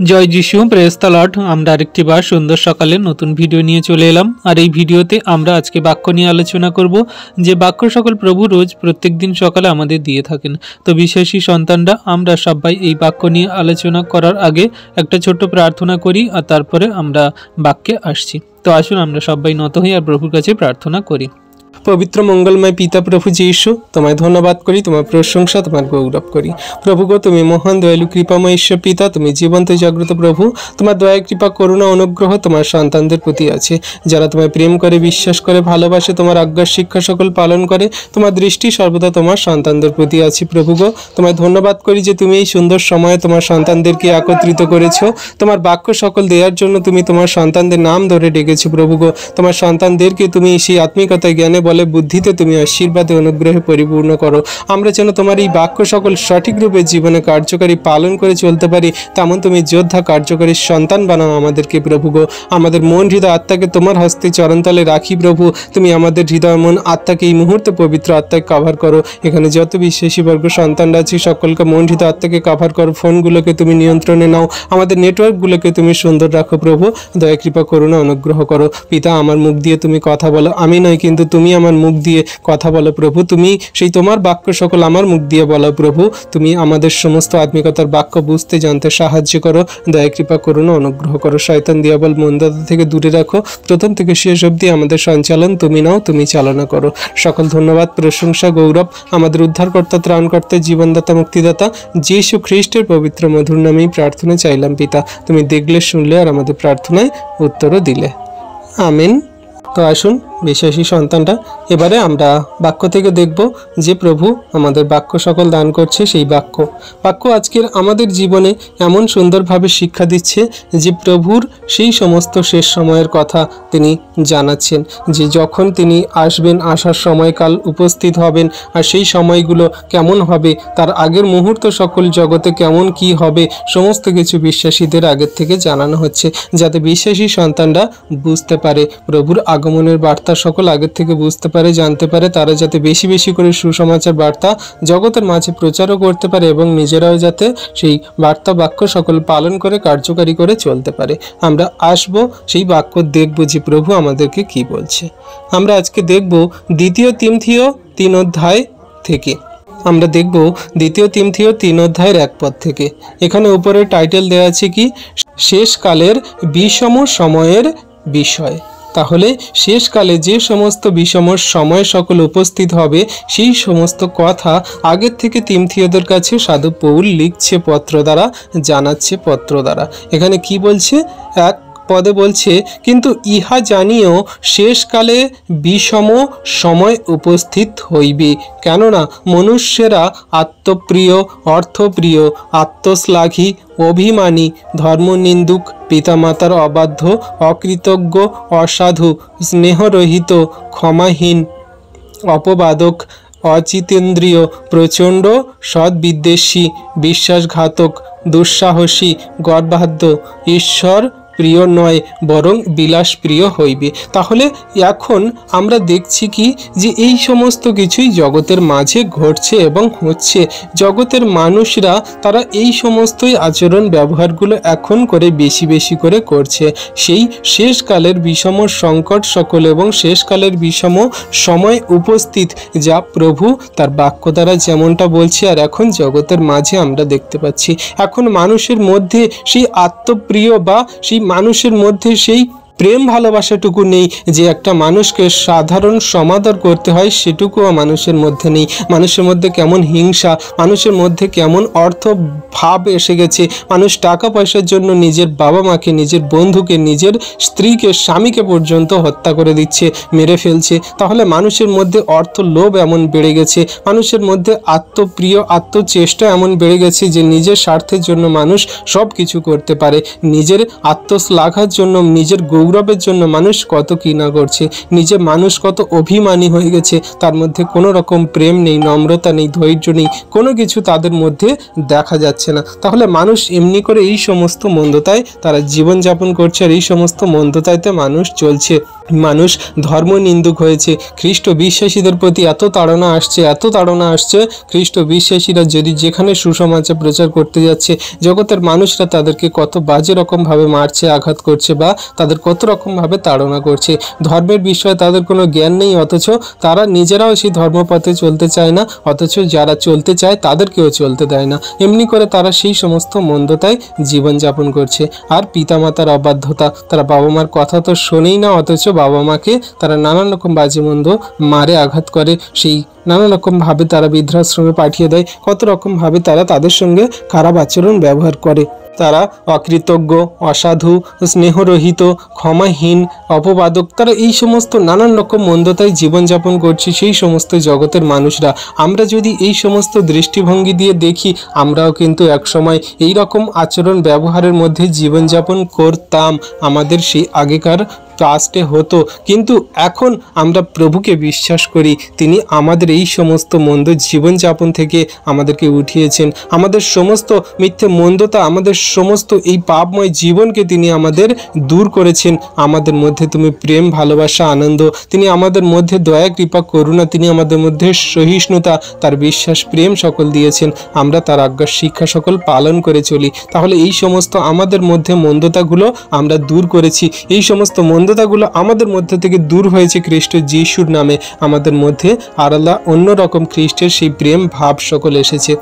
জয় যিশু, praise the Lord. আমরা আরেকটি বার সুন্দর সকালে নতুন ভিডিও নিয়ে চলে এলাম। আর এই ভিডিওতে আমরা আজকে বাক্য নিয়ে আলোচনা করব, যে বাক্য সকল প্রভু রোজ প্রত্যেক দিন সকালে আমাদের দিয়ে থাকেন। তো বিশ্বাসী সন্তানরা আমরা সবাই এই বাক্য নিয়ে আলোচনা করার আগে একটা ছোট্ট প্রার্থনা করি, আর তারপরে আমরা বাক্যে আসছি। তো আসুন আমরা সবাই নত হই আর প্রভুর কাছে প্রার্থনা করি। পবিত্র মঙ্গলময় পিতা প্রভু যীশু, তোমায় ধন্যবাদ করি, তোমার প্রশংসা, তোমার গৌরব করি। প্রভু গো, তুমি মহান দয়ালু কৃপাময় ঈশ্বর পিতা, তুমি জীবন্ত জাগ্রত প্রভু। তোমার দয়া কৃপা করুণা অনুগ্রহ তোমার সন্তানদের প্রতি আছে, যারা তোমায় প্রেম করে, বিশ্বাস করে, ভালোবাসে, তোমার আজ্ঞার শিক্ষা সকল পালন করে। তোমার দৃষ্টি সর্বদা তোমার সন্তানদের প্রতি আছে। প্রভু গো, তোমায় ধন্যবাদ করি যে তুমি এই সুন্দর সময়ে তোমার সন্তানদেরকে একত্রিত করেছো। তোমার বাক্য সকল দেওয়ার জন্য তুমি তোমার সন্তানদের নাম ধরে ডেকেছো। প্রভু গো, তোমার সন্তানদেরকে তুমি সেই আত্মিকতায়, জ্ঞানে, বলে, বুদ্ধিতে তুমি আশীর্বাদে অনুগ্রহে পরিপূর্ণ করো। আমরা যেন তোমার এই বাক্য সকল সঠিক রূপে জীবনে কার্যকারী পালন করে চলতে পারি, তেমন তুমি যোদ্ধা কার্যকারী সন্তান বানাও আমাদেরকে। প্রভু গো, আমাদের মন, হৃদয়, আত্মাকে তোমার হস্তে চরণতলে রাখি। প্রভু, তুমি আমাদের হৃদয়, মন, আত্মাকে এই মুহূর্তে পবিত্র আত্মায় কভার করো। এখানে যত বিশ্বাসী বর্গ সন্তানরা আছে সকলকে মন, হৃদয়, আত্মাকে কভার করো। ফোনগুলোকে তুমি নিয়ন্ত্রণে নাও, আমাদের নেটওয়ার্কগুলোকে তুমি সুন্দর রাখো। প্রভু, দয়া কৃপা করুণা অনুগ্রহ করো। পিতা, আমার মুখ দিয়ে তুমি কথা বলো, আমি নয় কিন্তু তুমি আমার মুখ দিয়ে কথা বলো। প্রভু, তুমি সেই তোমার বাক্য সকল আমার মুখ দিয়ে বলো। প্রভু, তুমি আমাদের সমস্ত আত্মিকতার বাক্য বুঝতে জানতে সাহায্য করো। দয়া কৃপা করুণা অনুগ্রহ করো। শয়তান, দিয়াবল, মন্দতা থেকে দূরে রাখো। প্রথম থেকে শেষ অবধি আমাদের সঞ্চালন তুমি নাও, তুমি চালনা করো। সকল ধন্যবাদ, প্রশংসা, গৌরব আমাদের উদ্ধারকর্তা, ত্রাণকর্তা, জীবনদাতা, মুক্তিদাতা যীশু খ্রিস্টের পবিত্র মধুর নামেই প্রার্থনা চাইলাম। পিতা, তুমি দেখলে, শুনলে, আর আমাদের প্রার্থনায় উত্তরও দিলে। আমিন। তো আসুন বিশ্বাসী সন্তানরা, এবারে আমরা বাক্য থেকে দেখব যে প্রভু আমাদের বাক্য সকল দান করছে। সেই বাক্য আজকের আমাদের জীবনে এমন সুন্দরভাবে শিক্ষা দিচ্ছে যে প্রভুর সেই সমস্ত শেষ সময়ের কথা তিনি জানাচ্ছেন, যে যখন তিনি আসবেন, আসার সময়কাল উপস্থিত হবেন, আর সেই সময়গুলো কেমন হবে, তার আগের মুহূর্ত সকল জগতে কেমন কি হবে, সমস্ত কিছু বিশ্বাসীদের আগের থেকে জানানো হচ্ছে, যাতে বিশ্বাসী সন্তানরা বুঝতে পারে, প্রভুর আগমনের বার্তা সকল আগের থেকে বুঝতে পারে, জানতে পারে। তারা যাতে বেশি বেশি করে সুসমাচার বার্তা জগতের মাঝে প্রচারও করতে পারে, এবং নিজেরাও যাতে সেই বার্তা বাক্য সকল পালন করে কার্যকারী করে চলতে পারে। আমরা আসব, সেই বাক্য দেখব যে প্রভু আমাদেরকে কি বলছে। আমরা আজকে দেখব 2 তিমথিও 3 অধ্যায় থেকে। আমরা দেখব 2 তিমথিও 3 অধ্যায়ের 1 পদ থেকে। এখানে উপরে টাইটেল দেওয়া আছে কি, শেষকালের বিষম সময়ের বিষয়। তাহলে শেষকালে যে সমস্ত বিষম সময় সকল উপস্থিত হবে, সেই সমস্ত কথা আগের থেকে তিমথিওদের কাছে সাধু পৌল লিখছে পত্র দ্বারা, জানাচ্ছে পত্র দ্বারা। এখানে কি বলছে? 1 পদে বলছে, কিন্তু ইহা জানিও শেষকালে বিষম সময় উপস্থিত হইবে, কেননা মনুষ্যেরা আত্মপ্রিয়, অর্থপ্রিয়, আত্মশ্লাঘী, অভিমানী, ধর্মনিন্দুক, পিতামাতার অবাধ্য, অকৃতজ্ঞ, অসাধু, স্নেহরহিত, ক্ষমাহীন, অপবাদক, অচিতেন্দ্রিয়, প্রচণ্ড, সদ্বিদ্বেষী, বিশ্বাসঘাতক, দুঃসাহসী, গর্বাধ্য, ঈশ্বর প্রিয় নয়, বরং বিলাস প্রিয় হইবে। তাহলে এখন আমরা দেখছি কি, যে এই সমস্ত কিছুই জগতের মাঝে ঘটছে এবং হচ্ছে। জগতের মানুষরা তারা এই সমস্তই আচরণ ব্যবহারগুলো এখন করে বেশি বেশি করে করছে। সেই শেষকালের বিষম সংকট সকল এবং শেষকালের বিষম সময় উপস্থিত, যা প্রভু তার বাক্য দ্বারা যেমনটা বলছে, আর এখন জগতের মাঝে আমরা দেখতে পাচ্ছি। এখন মানুষের মধ্যে সেই আত্মপ্রিয় বা সেই মানুষের মধ্যে সেই প্রেম ভালোবাসাটুকু নেই, যে একটা মানুষকে সাধারণ সমাদর করতে হয়, সেটুকুও মানুষের মধ্যে নেই। মানুষের মধ্যে কেমন হিংসা, মানুষের মধ্যে কেমন অর্থ ভাব এসে গেছে। মানুষ টাকা পয়সার জন্য নিজের বাবা মাকে, নিজের বন্ধুকে, নিজের স্ত্রীকে, স্বামীকে পর্যন্ত হত্যা করে দিচ্ছে, মেরে ফেলছে। তাহলে মানুষের মধ্যে অর্থ লোভ এমন বেড়ে গেছে, মানুষের মধ্যে আত্মপ্রিয়, আত্মচেষ্টা এমন বেড়ে গেছে যে নিজের স্বার্থের জন্য মানুষ সব কিছু করতে পারে। নিজের আত্মশ্লাঘার জন্য, নিজের গৌরবের জন্য মানুষ কত কি না করছে। নিজে মানুষ কত অভিমানী হয়ে গেছে, তার মধ্যে কোনো রকম প্রেম নেই, নম্রতা নেই, ধৈর্য নেই, কোনো কিছু তাদের মধ্যে দেখা যাচ্ছে না। তাহলে মানুষ এমনি করে এই সমস্ত মন্দতায় তারা জীবনযাপন করছে, আর এই সমস্ত মন্দতায়তে মানুষ চলছে। মানুষ ধর্ম নিন্দুক হয়েছে। খ্রিস্ট বিশ্বাসীদের প্রতি এত তাড়না আসছে খ্রিস্ট বিশ্বাসীরা যদি যেখানে সুসমাচার প্রচার করতে যাচ্ছে, জগতের মানুষরা তাদেরকে কত বাজে রকমভাবে মারছে, আঘাত করছে বা তাদের কত রকমভাবে তাড়না করছে। ধর্মের বিষয়ে তাদের কোনো জ্ঞান নেই, অথচ তারা নিজেরাও সেই ধর্মপথে চলতে চায় না, অথচ যারা চলতে চায় তাদেরকেও চলতে দেয় না। এমনি করে তারা সেই সমস্ত মন্দতায় জীবনযাপন করছে। আর পিতামাতার অবাধ্যতা, তারা বাবা মার কথা তো শোনেই না, অথচ বাবা মাকে তারা নানান রকম বাজে মন্দ মারে, আঘাত করে, সেই নানা রকমভাবে তারা বৃদ্ধাশ্রমে পাঠিয়ে দেয়, কত রকমভাবে তারা তাদের সঙ্গে খারাপ আচরণ ব্যবহার করে। তারা অকৃতজ্ঞ, অসাধু, স্নেহরহিত, ক্ষমাহীন, অপবাদক, তারা এই সমস্ত নানান রকম মন্দতায় জীবনযাপন করছে সেই সমস্ত জগতের মানুষরা। আমরা যদি এই সমস্ত দৃষ্টিভঙ্গি দিয়ে দেখি, আমরাও কিন্তু একসময় এই রকম আচরণ ব্যবহারের মধ্যে জীবনযাপন করতাম, আমাদের সেই আগেকার পাস্টে হতো। কিন্তু এখন আমরা প্রভুকে বিশ্বাস করি, তিনি আমাদের এই সমস্ত মন্দ জীবনযাপন থেকে আমাদেরকে উঠিয়েছেন, আমাদের সমস্ত মিথ্যে মন্দতা, আমাদের সমস্ত এই পাপময় জীবনকে তিনি আমাদের দূর করেছেন। আমাদের মধ্যে তুমি প্রেম, ভালোবাসা, আনন্দ, তিনি আমাদের মধ্যে দয়া, কৃপা, করুণা, তিনি আমাদের মধ্যে সহিষ্ণুতা, তার বিশ্বাস, প্রেম সকল দিয়েছেন। আমরা তার আজ্ঞা শিক্ষা সকল পালন করে চলি। তাহলে এই সমস্ত আমাদের মধ্যে মন্দতাগুলো আমরা দূর করেছি, এই সমস্ত মন্দতাগুলো আমাদের মধ্যে থেকে দূর হয়েছে খ্রিস্ট যিশুর নামে। আমাদের মধ্যে আলাদা অন্যরকম খ্রিস্টের সেই প্রেম ভাব সকল এসেছে।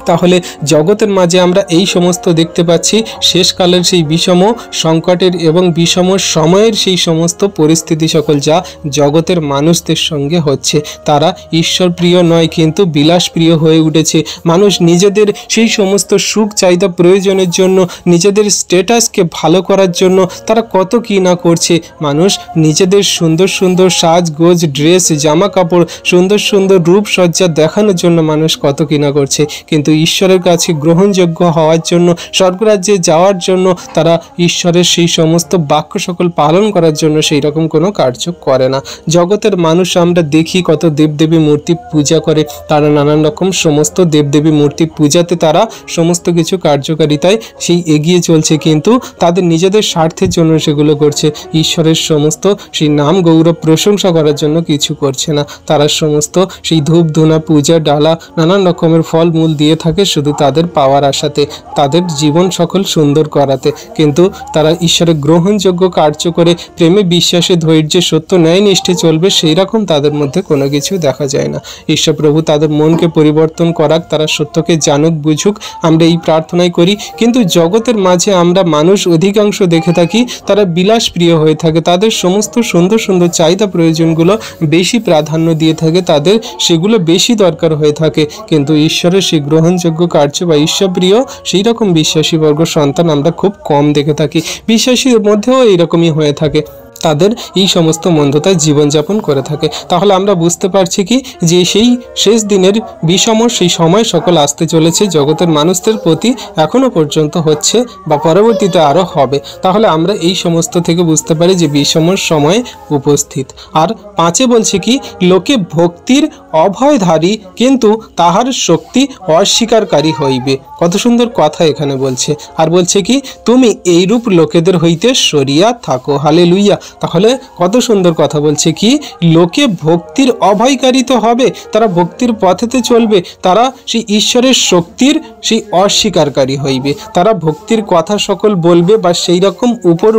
তাহলে জগতের মাঝে আমরা এই সমস্ত দেখতে পাচ্ছি শেষকালের সেই বিষম সংকটের এবং বিষম সময়ের সেই সমস্ত পরিস্থিতি সকল যা জগতের মানুষদের সঙ্গে হচ্ছে। তারা ঈশ্বর প্রিয় নয়, কিন্তু বিলাসপ্রিয় হয়ে উঠেছে। মানুষ নিজেদের সেই সমস্ত সুখ, চাহিদা, প্রয়োজনের জন্য, নিজেদের স্ট্যাটাসকে ভালো করার জন্য তারা কত কী না করছে। মানুষ নিজেদের সুন্দর সুন্দর সাজগোজ, ড্রেস, জামা কাপড়, সুন্দর সুন্দর রূপসজ্জা দেখানোর জন্য মানুষ কত কী না করছে, কিন্তু ঈশ্বরের কাছে গ্রহণযোগ্য হওয়ার জন্য, স্বর্গরাজ্যে যাওয়ার জন্য তারা ঈশ্বরের সেই সমস্ত বাক্য সকল পালন করার জন্য সেই রকম কোনো কার্য করে না। জগতের মানুষ আমরা দেখি কত দেবদেবী মূর্তি পূজা করে, তারা নানান রকম সমস্ত দেবদেবী মূর্তি পূজাতে তারা সমস্ত কিছু কার্যকারিতায় সেই এগিয়ে চলছে, কিন্তু তাদের নিজেদের স্বার্থের জন্য সেগুলো করছে। ঈশ্বরের সমস্ত সেই নাম গৌরব প্রশংসা করার জন্য কিছু করছে না। তারা সমস্ত সেই ধূপ ধুনা, পূজা, ডালা, নানান রকমের ফল মূল দিয়ে থাকে শুধু তাদের পাওয়ার আশাতে, তাদের জীবন সকল সুন্দর করাতে, কিন্তু তারা ঈশ্বরের গ্রহণযোগ্য কার্য করে প্রেমে, বিশ্বাসে, ধৈর্যে, সত্য, ন্যায় নিষ্ঠে চলবে সেই রকম তাদের মধ্যে কোনো কিছু দেখা যায় না। ঈশ্বর প্রভু তাদের মনকে পরিবর্তন করাক, তারা সত্যকে জানুক, বুঝুক, আমরা এই প্রার্থনাই করি। কিন্তু জগতের মাঝে আমরা মানুষ অধিকাংশ দেখে থাকি তারা বিলাসপ্রিয় হয়ে থাকে, তাদের সমস্ত সুন্দর সুন্দর চাহিদা প্রয়োজনগুলো বেশি প্রাধান্য দিয়ে থাকে, তাদের সেগুলো বেশি দরকার হয়ে থাকে, কিন্তু ঈশ্বরের সেই গ্রহণযোগ্য কার্য বা ঈশ্বরপ্রিয় সেই রকম বিশ্বাসী বর্গ সন্তান আমরা খুব কম দেখে থাকি। বিশ্বাসীর মধ্যেও এইরকমই হয়ে থাকে, তাদের এই সমস্ত মন্দতায় জীবনযাপন করে থাকে। তাহলে আমরা বুঝতে পারছি কি যে সেই শেষ দিনের বিষম সেই সময় সকল আসতে চলেছে, জগতের মানুষদের প্রতি এখনো পর্যন্ত হচ্ছে বা পরবর্তীতে আরও হবে। তাহলে আমরা এই সমস্ত থেকে বুঝতে পারি যে বিষম সময় উপস্থিত। আর 5 বলছে কি, লোকে ভক্তির অভয়ধারী কিন্তু তাহার শক্তি অস্বীকারী হইবে। কত সুন্দর কথা এখানে বলছে। আর বলছে কি, তুমি এইরূপ লোকেদের হইতে সরিয়া থাকো। হালেলুইয়া। তাহলে কত সুন্দর কথা বলছে কি, লোকে ভক্তির অভয়কারী তো হবে, তারা ভক্তির পথেতে চলবে, তারা সেই ঈশ্বরের শক্তির সেই অস্বীকারী হইবে। তারা ভক্তির কথা সকল বলবে বা সেই রকম উপর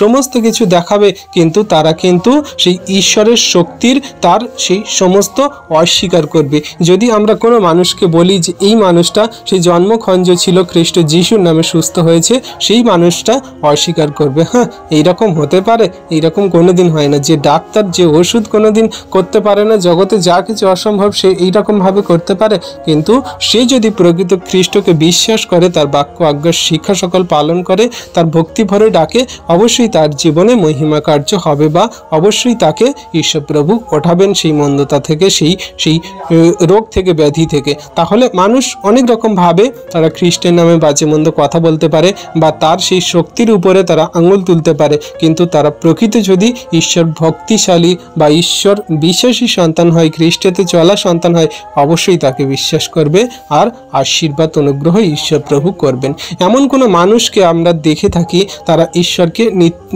সমস্ত কিছু দেখাবে, কিন্তু তারা কিন্তু সেই ঈশ্বরের শক্তির তার সেই সমস্ত অস্বীকার করবে। যদি আমরা কোনো মানুষকে বলি যে এই মানুষটা সেই জন্মখঞ্জ ছিল, খ্রিস্ট যিশুর নামে সুস্থ হয়েছে, সেই মানুষটা অস্বীকার করবে। হ্যাঁ, এইরকম হতে পারে? এইরকম কোনোদিন হয় না। যে ডাক্তার, যে ওষুধ কোনোদিন করতে পারে না, জগতে যা কিছু অসম্ভব সে এইরকমভাবে করতে পারে, কিন্তু সে যদি প্রকৃত খ্রিস্টকে বিশ্বাস করে, তার বাক্য আজ্ঞা শিক্ষা সকল পালন করে, তার ভক্তি ভরে ডাকে, অবশ্যই তার জীবনে মহিমা কার্য হবে বা অবশ্যই তাকে ঈশ্বরপ্রভু ওঠাবেন সেই মন্দতা থেকে, সেই রোগ থেকে, ব্যাধি থেকে। তাহলে মানুষ অনেক রকমভাবে তারা খ্রিস্টের নামে বাজে মন্দ কথা বলতে পারে বা তার সেই শক্তির উপরে তারা আঙুল তুলতে পারে, কিন্তু তারা প্রকৃত যদি ঈশ্বর ভক্তিশালী বা ঈশ্বর বিশ্বাসী সন্তান হয়, খ্রিস্টতে চলা সন্তান হয়, অবশ্যই তাকে বিশ্বাস করবে আর আশীর্বাদ অনুগ্রহ ঈশ্বর প্রভু করবেন। এমন কোনো মানুষকে আমরা দেখে থাকি তারা ঈশ্বরকে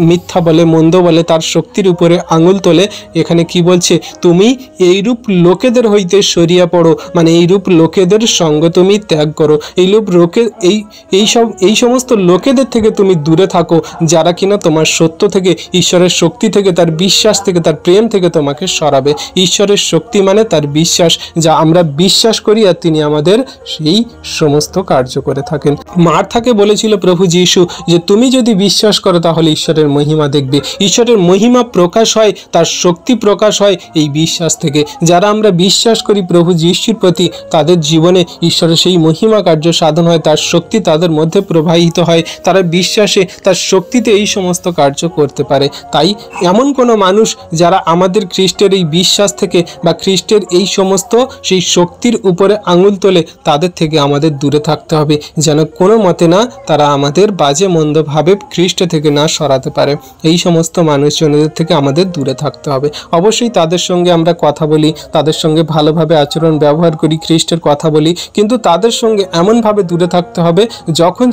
মিথ্যা বলে, মন্দ বলে, তার শক্তির উপরে আঙুল তোলে। এখানে কি বলছে, তুমি এইরূপ লোকেদের হইতে সরিয়া পড়ো, মানে এইরূপ লোকেদের সঙ্গ তুমি ত্যাগ করো, এই সমস্ত লোকেদের থেকে তুমি দূরে থাকো যারা কিনা তোমার সত্য থেকে, ঈশ্বরের শক্তি থেকে, তার বিশ্বাস থেকে, তার প্রেম থেকে তোমাকে সরাবে। ঈশ্বরের শক্তি মানে তার বিশ্বাস, যা আমরা বিশ্বাস করি আর তিনি আমাদের সেই সমস্ত কার্য করে থাকেন। মার্থাকে বলেছিল প্রভু যীশু যে তুমি যদি বিশ্বাস করো তাহলে ঈশ্বরের মহিমা দেখবে। ঈশ্বরের মহিমা প্রকাশ হয়, তার শক্তি প্রকাশ হয় এই বিশ্বাস থেকে। যারা আমরা বিশ্বাস করি প্রভু যীশুর প্রতি, তাদের জীবনে ঈশ্বরের সেই মহিমা কার্য সাধন হয়, তার শক্তি তাদের মধ্যে প্রবাহিত হয়, তারা বিশ্বাসে তার শক্তিতে এই সমস্ত কার্য করতে পারে। তাই এমন কোনো মানুষ যারা আমাদের খ্রিস্টের এই বিশ্বাস থেকে বা খ্রিস্টের এই সমস্ত সেই শক্তির উপরে আঙুল তোলে, তাদের থেকে আমাদের দূরে থাকতে হবে, যেন কোনো মতে না তারা আমাদের বাজে মন্দভাবে খ্রিস্ট থেকে না সরাতে পারে। এই সমস্ত মানুষজনদের থেকে আমাদের দূরে থাকতে হবে। অবশ্যই তাদের সঙ্গে আমরা কথা বলি, তাদের সঙ্গে ভালোভাবে আচরণ ব্যবহার করি, খ্রিস্টের কথা বলি, কিন্তু তাদের সঙ্গে এমনভাবে দূরে থাকতে হবে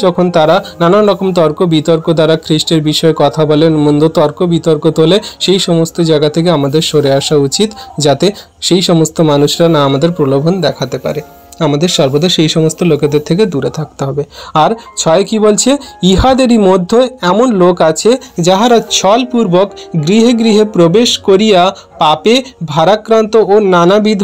যখন তারা নানান রকম তর্ক বিতর্ক দ্বারা খ্রিস্টের বিষয়ে কথা বলেন, মন্দ তর্ক বিতর্ক তোলে, সেই সমস্ত জায়গা থেকে আমাদের সরে আসা উচিত, যাতে সেই সমস্ত মানুষরা না আমাদের প্রলোভন দেখাতে পারে। আমাদের সর্বদা সেই সমস্ত লোকেদের থেকে দূরে থাকতে হবে। আর 6 কি বলছে, ইহাদেরই মধ্যে এমন লোক আছে যাহারা ছলপূর্বক গৃহে গৃহে প্রবেশ করিয়া পাপে ভারাক্রান্ত ও নানাবিধ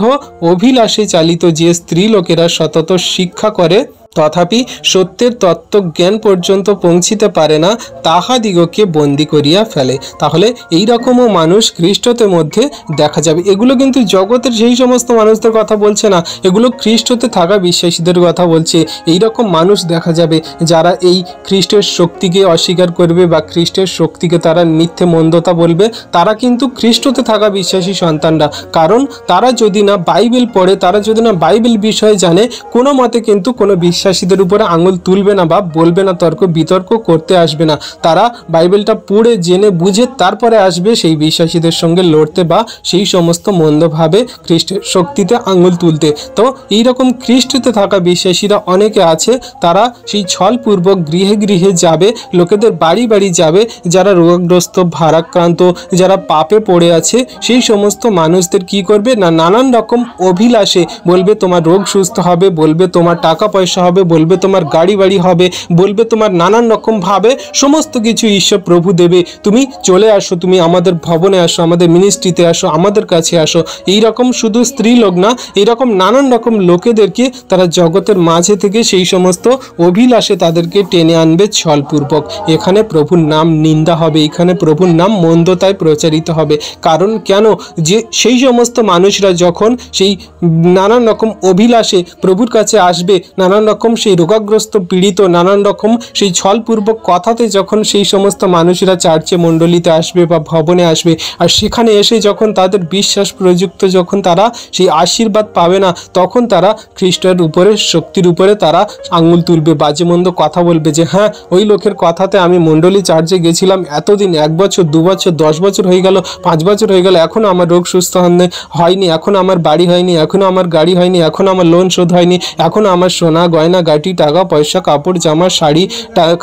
অভিলাষে চালিত যে স্ত্রী লোকেরা সতত শিক্ষা করে তথাপি সত্যের তত্ত্বজ্ঞান পর্যন্ত পৌঁছিতে পারে না, তাহাদিগকে বন্দী করিয়া ফেলে। তাহলে এই রকমও মানুষ খ্রিস্টতের মধ্যে দেখা যাবে। এগুলো কিন্তু জগতের সেই সমস্ত মানুষদের কথা বলছে না, এগুলো খ্রিস্টতে থাকা বিশ্বাসীদের কথা বলছে। এই রকম মানুষ দেখা যাবে যারা এই খ্রিস্টের শক্তিকে অস্বীকার করবে বা খ্রিস্টের শক্তিকে তারা মিথ্যে মন্দতা বলবে, তারা কিন্তু খ্রিস্টতে থাকা বিশ্বাসী সন্তানরা। কারণ তারা যদি না বাইবেল পড়ে, তারা যদি না বাইবেল বিষয়ে জানে, কোনো মতে কিন্তু কোনো বিশ্বাসীদের উপরে আঙুল তুলবে না বা বলবে না, তর্ক বিতর্ক করতে আসবে না। তারা বাইবেলটা পড়ে জেনে বুঝে তারপরে আসবে সেই বিশ্বাসীদের সঙ্গে লড়তে বা সেই সমস্ত মন্দভাবে খ্রিস্টের শক্তিতে আঙুল তুলতে। তো এইরকম খ্রিস্টতে থাকা বিশ্বাসীরা অনেকে আছে, তারা সেই ছলপূর্বক গৃহে গৃহে যাবে, লোকেদের বাড়ি বাড়ি যাবে, যারা রোগগ্রস্ত ভারাক্রান্ত, যারা পাপে পড়ে আছে, সেই সমস্ত মানুষদের কি করবে না, নানান রকম অভিলাষে বলবে তোমার রোগ সুস্থ হবে, বলবে তোমার টাকা পয়সা হবে, বলবে তোমার গাড়ি বাড়ি হবে, বলবে তোমার নানান রকম ভাবে সমস্ত কিছু ঈশ্বর প্রভু দেবে, তুমি চলে আসো, তুমি আমাদের ভবনে আসো, আমাদের মিনিস্ট্রিতে আসো, আমাদের কাছে আসো। এই রকম শুধু স্ত্রী লোক না, এইরকম নানান রকম লোকেদেরকে তারা জগতের মাঝে থেকে সেই সমস্ত অভিলাষে তাদেরকে টেনে আনবে ছলপূর্বক। এখানে প্রভুর নাম নিন্দা হবে, এখানে প্রভুর নাম মন্দতায় প্রচারিত হবে। কারণ কেন, যে সেই সমস্ত মানুষরা যখন সেই নানান রকম অভিলাষে প্রভুর কাছে আসবে, নানান রকম সেই রোগাগ্রস্ত পীড়িত, নানান রকম সেই ছলপূর্বক কথাতে যখন সেই সমস্ত মানুষেরা চার্চে মণ্ডলীতে আসবে বা ভবনে আসবে, আর সেখানে এসে যখন তাদের বিশ্বাস প্রযুক্ত যখন তারা সেই আশীর্বাদ পাবে না, তখন তারা খ্রিস্টের উপরে শক্তির উপরে তারা আঙুল তুলবে, বাজে মন্দ কথা বলবে যে হ্যাঁ ওই লোকের কথাতে আমি মণ্ডলী চার্চে গেছিলাম এতদিন, 1 বছর 2 বছর 10 বছর হয়ে গেল, 5 বছর হয়ে গেল, এখনও আমার রোগ সুস্থ হয়নি, এখনও আমার বাড়ি হয়নি, এখনও আমার গাড়ি হয়নি, এখনও আমার লোন শোধ হয়নি, এখনও আমার সোনা গয়না গাটি টাকা পয়সা কাপড় জামা শাড়ি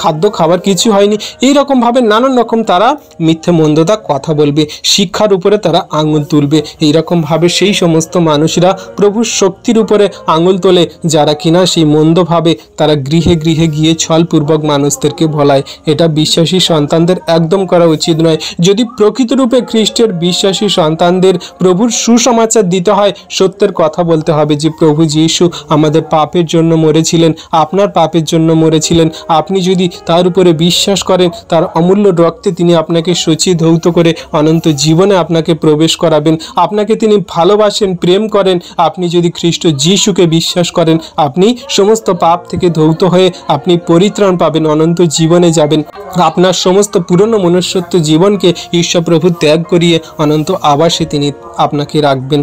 খাদ্য খাবার কিছু হয়নি। এইরকমভাবে নানান রকম তারা মিথ্যে মন্দতা কথা বলবে, শিক্ষার উপরে তারা আঙুল তুলবে। এইরকমভাবে সেই সমস্ত মানুষরা প্রভুর শক্তির উপরে আঙুল তোলে, যারা কিনা সেই মন্দভাবে তারা গৃহে গৃহে গিয়ে ছলপূর্বক মানুষদেরকে ভলায়। এটা বিশ্বাসী সন্তানদের একদম করা উচিত নয়। যদি প্রকৃতরূপে খ্রিস্টের বিশ্বাসী সন্তানদের প্রভুর সুসমাচার দিতে হয়, সত্যের কথা বলতে হবে যে প্রভু যীশু আমাদের পাপের জন্য মরেছিলেন, আপনার পাপের জন্য মরেছিলেন। আপনি যদি তার উপরে বিশ্বাস করেন, তার অমূল্য রক্তে তিনি আপনাকে সচি ধৌত করে অনন্ত জীবনে আপনাকে প্রবেশ করাবেন। আপনাকে তিনি ভালোবাসেন, প্রেম করেন। আপনি যদি খ্রিস্ট যীশুকে বিশ্বাস করেন, আপনি সমস্ত পাপ থেকে ধৌত হয়ে আপনি পরিত্রাণ পাবেন, অনন্ত জীবনে যাবেন। আপনার সমস্ত পুরনো মনুষ্যত্ব জীবনকে ঈশ্বর প্রভু ত্যাগ করিয়ে অনন্ত আবাসে তিনি আপনাকে রাখবেন।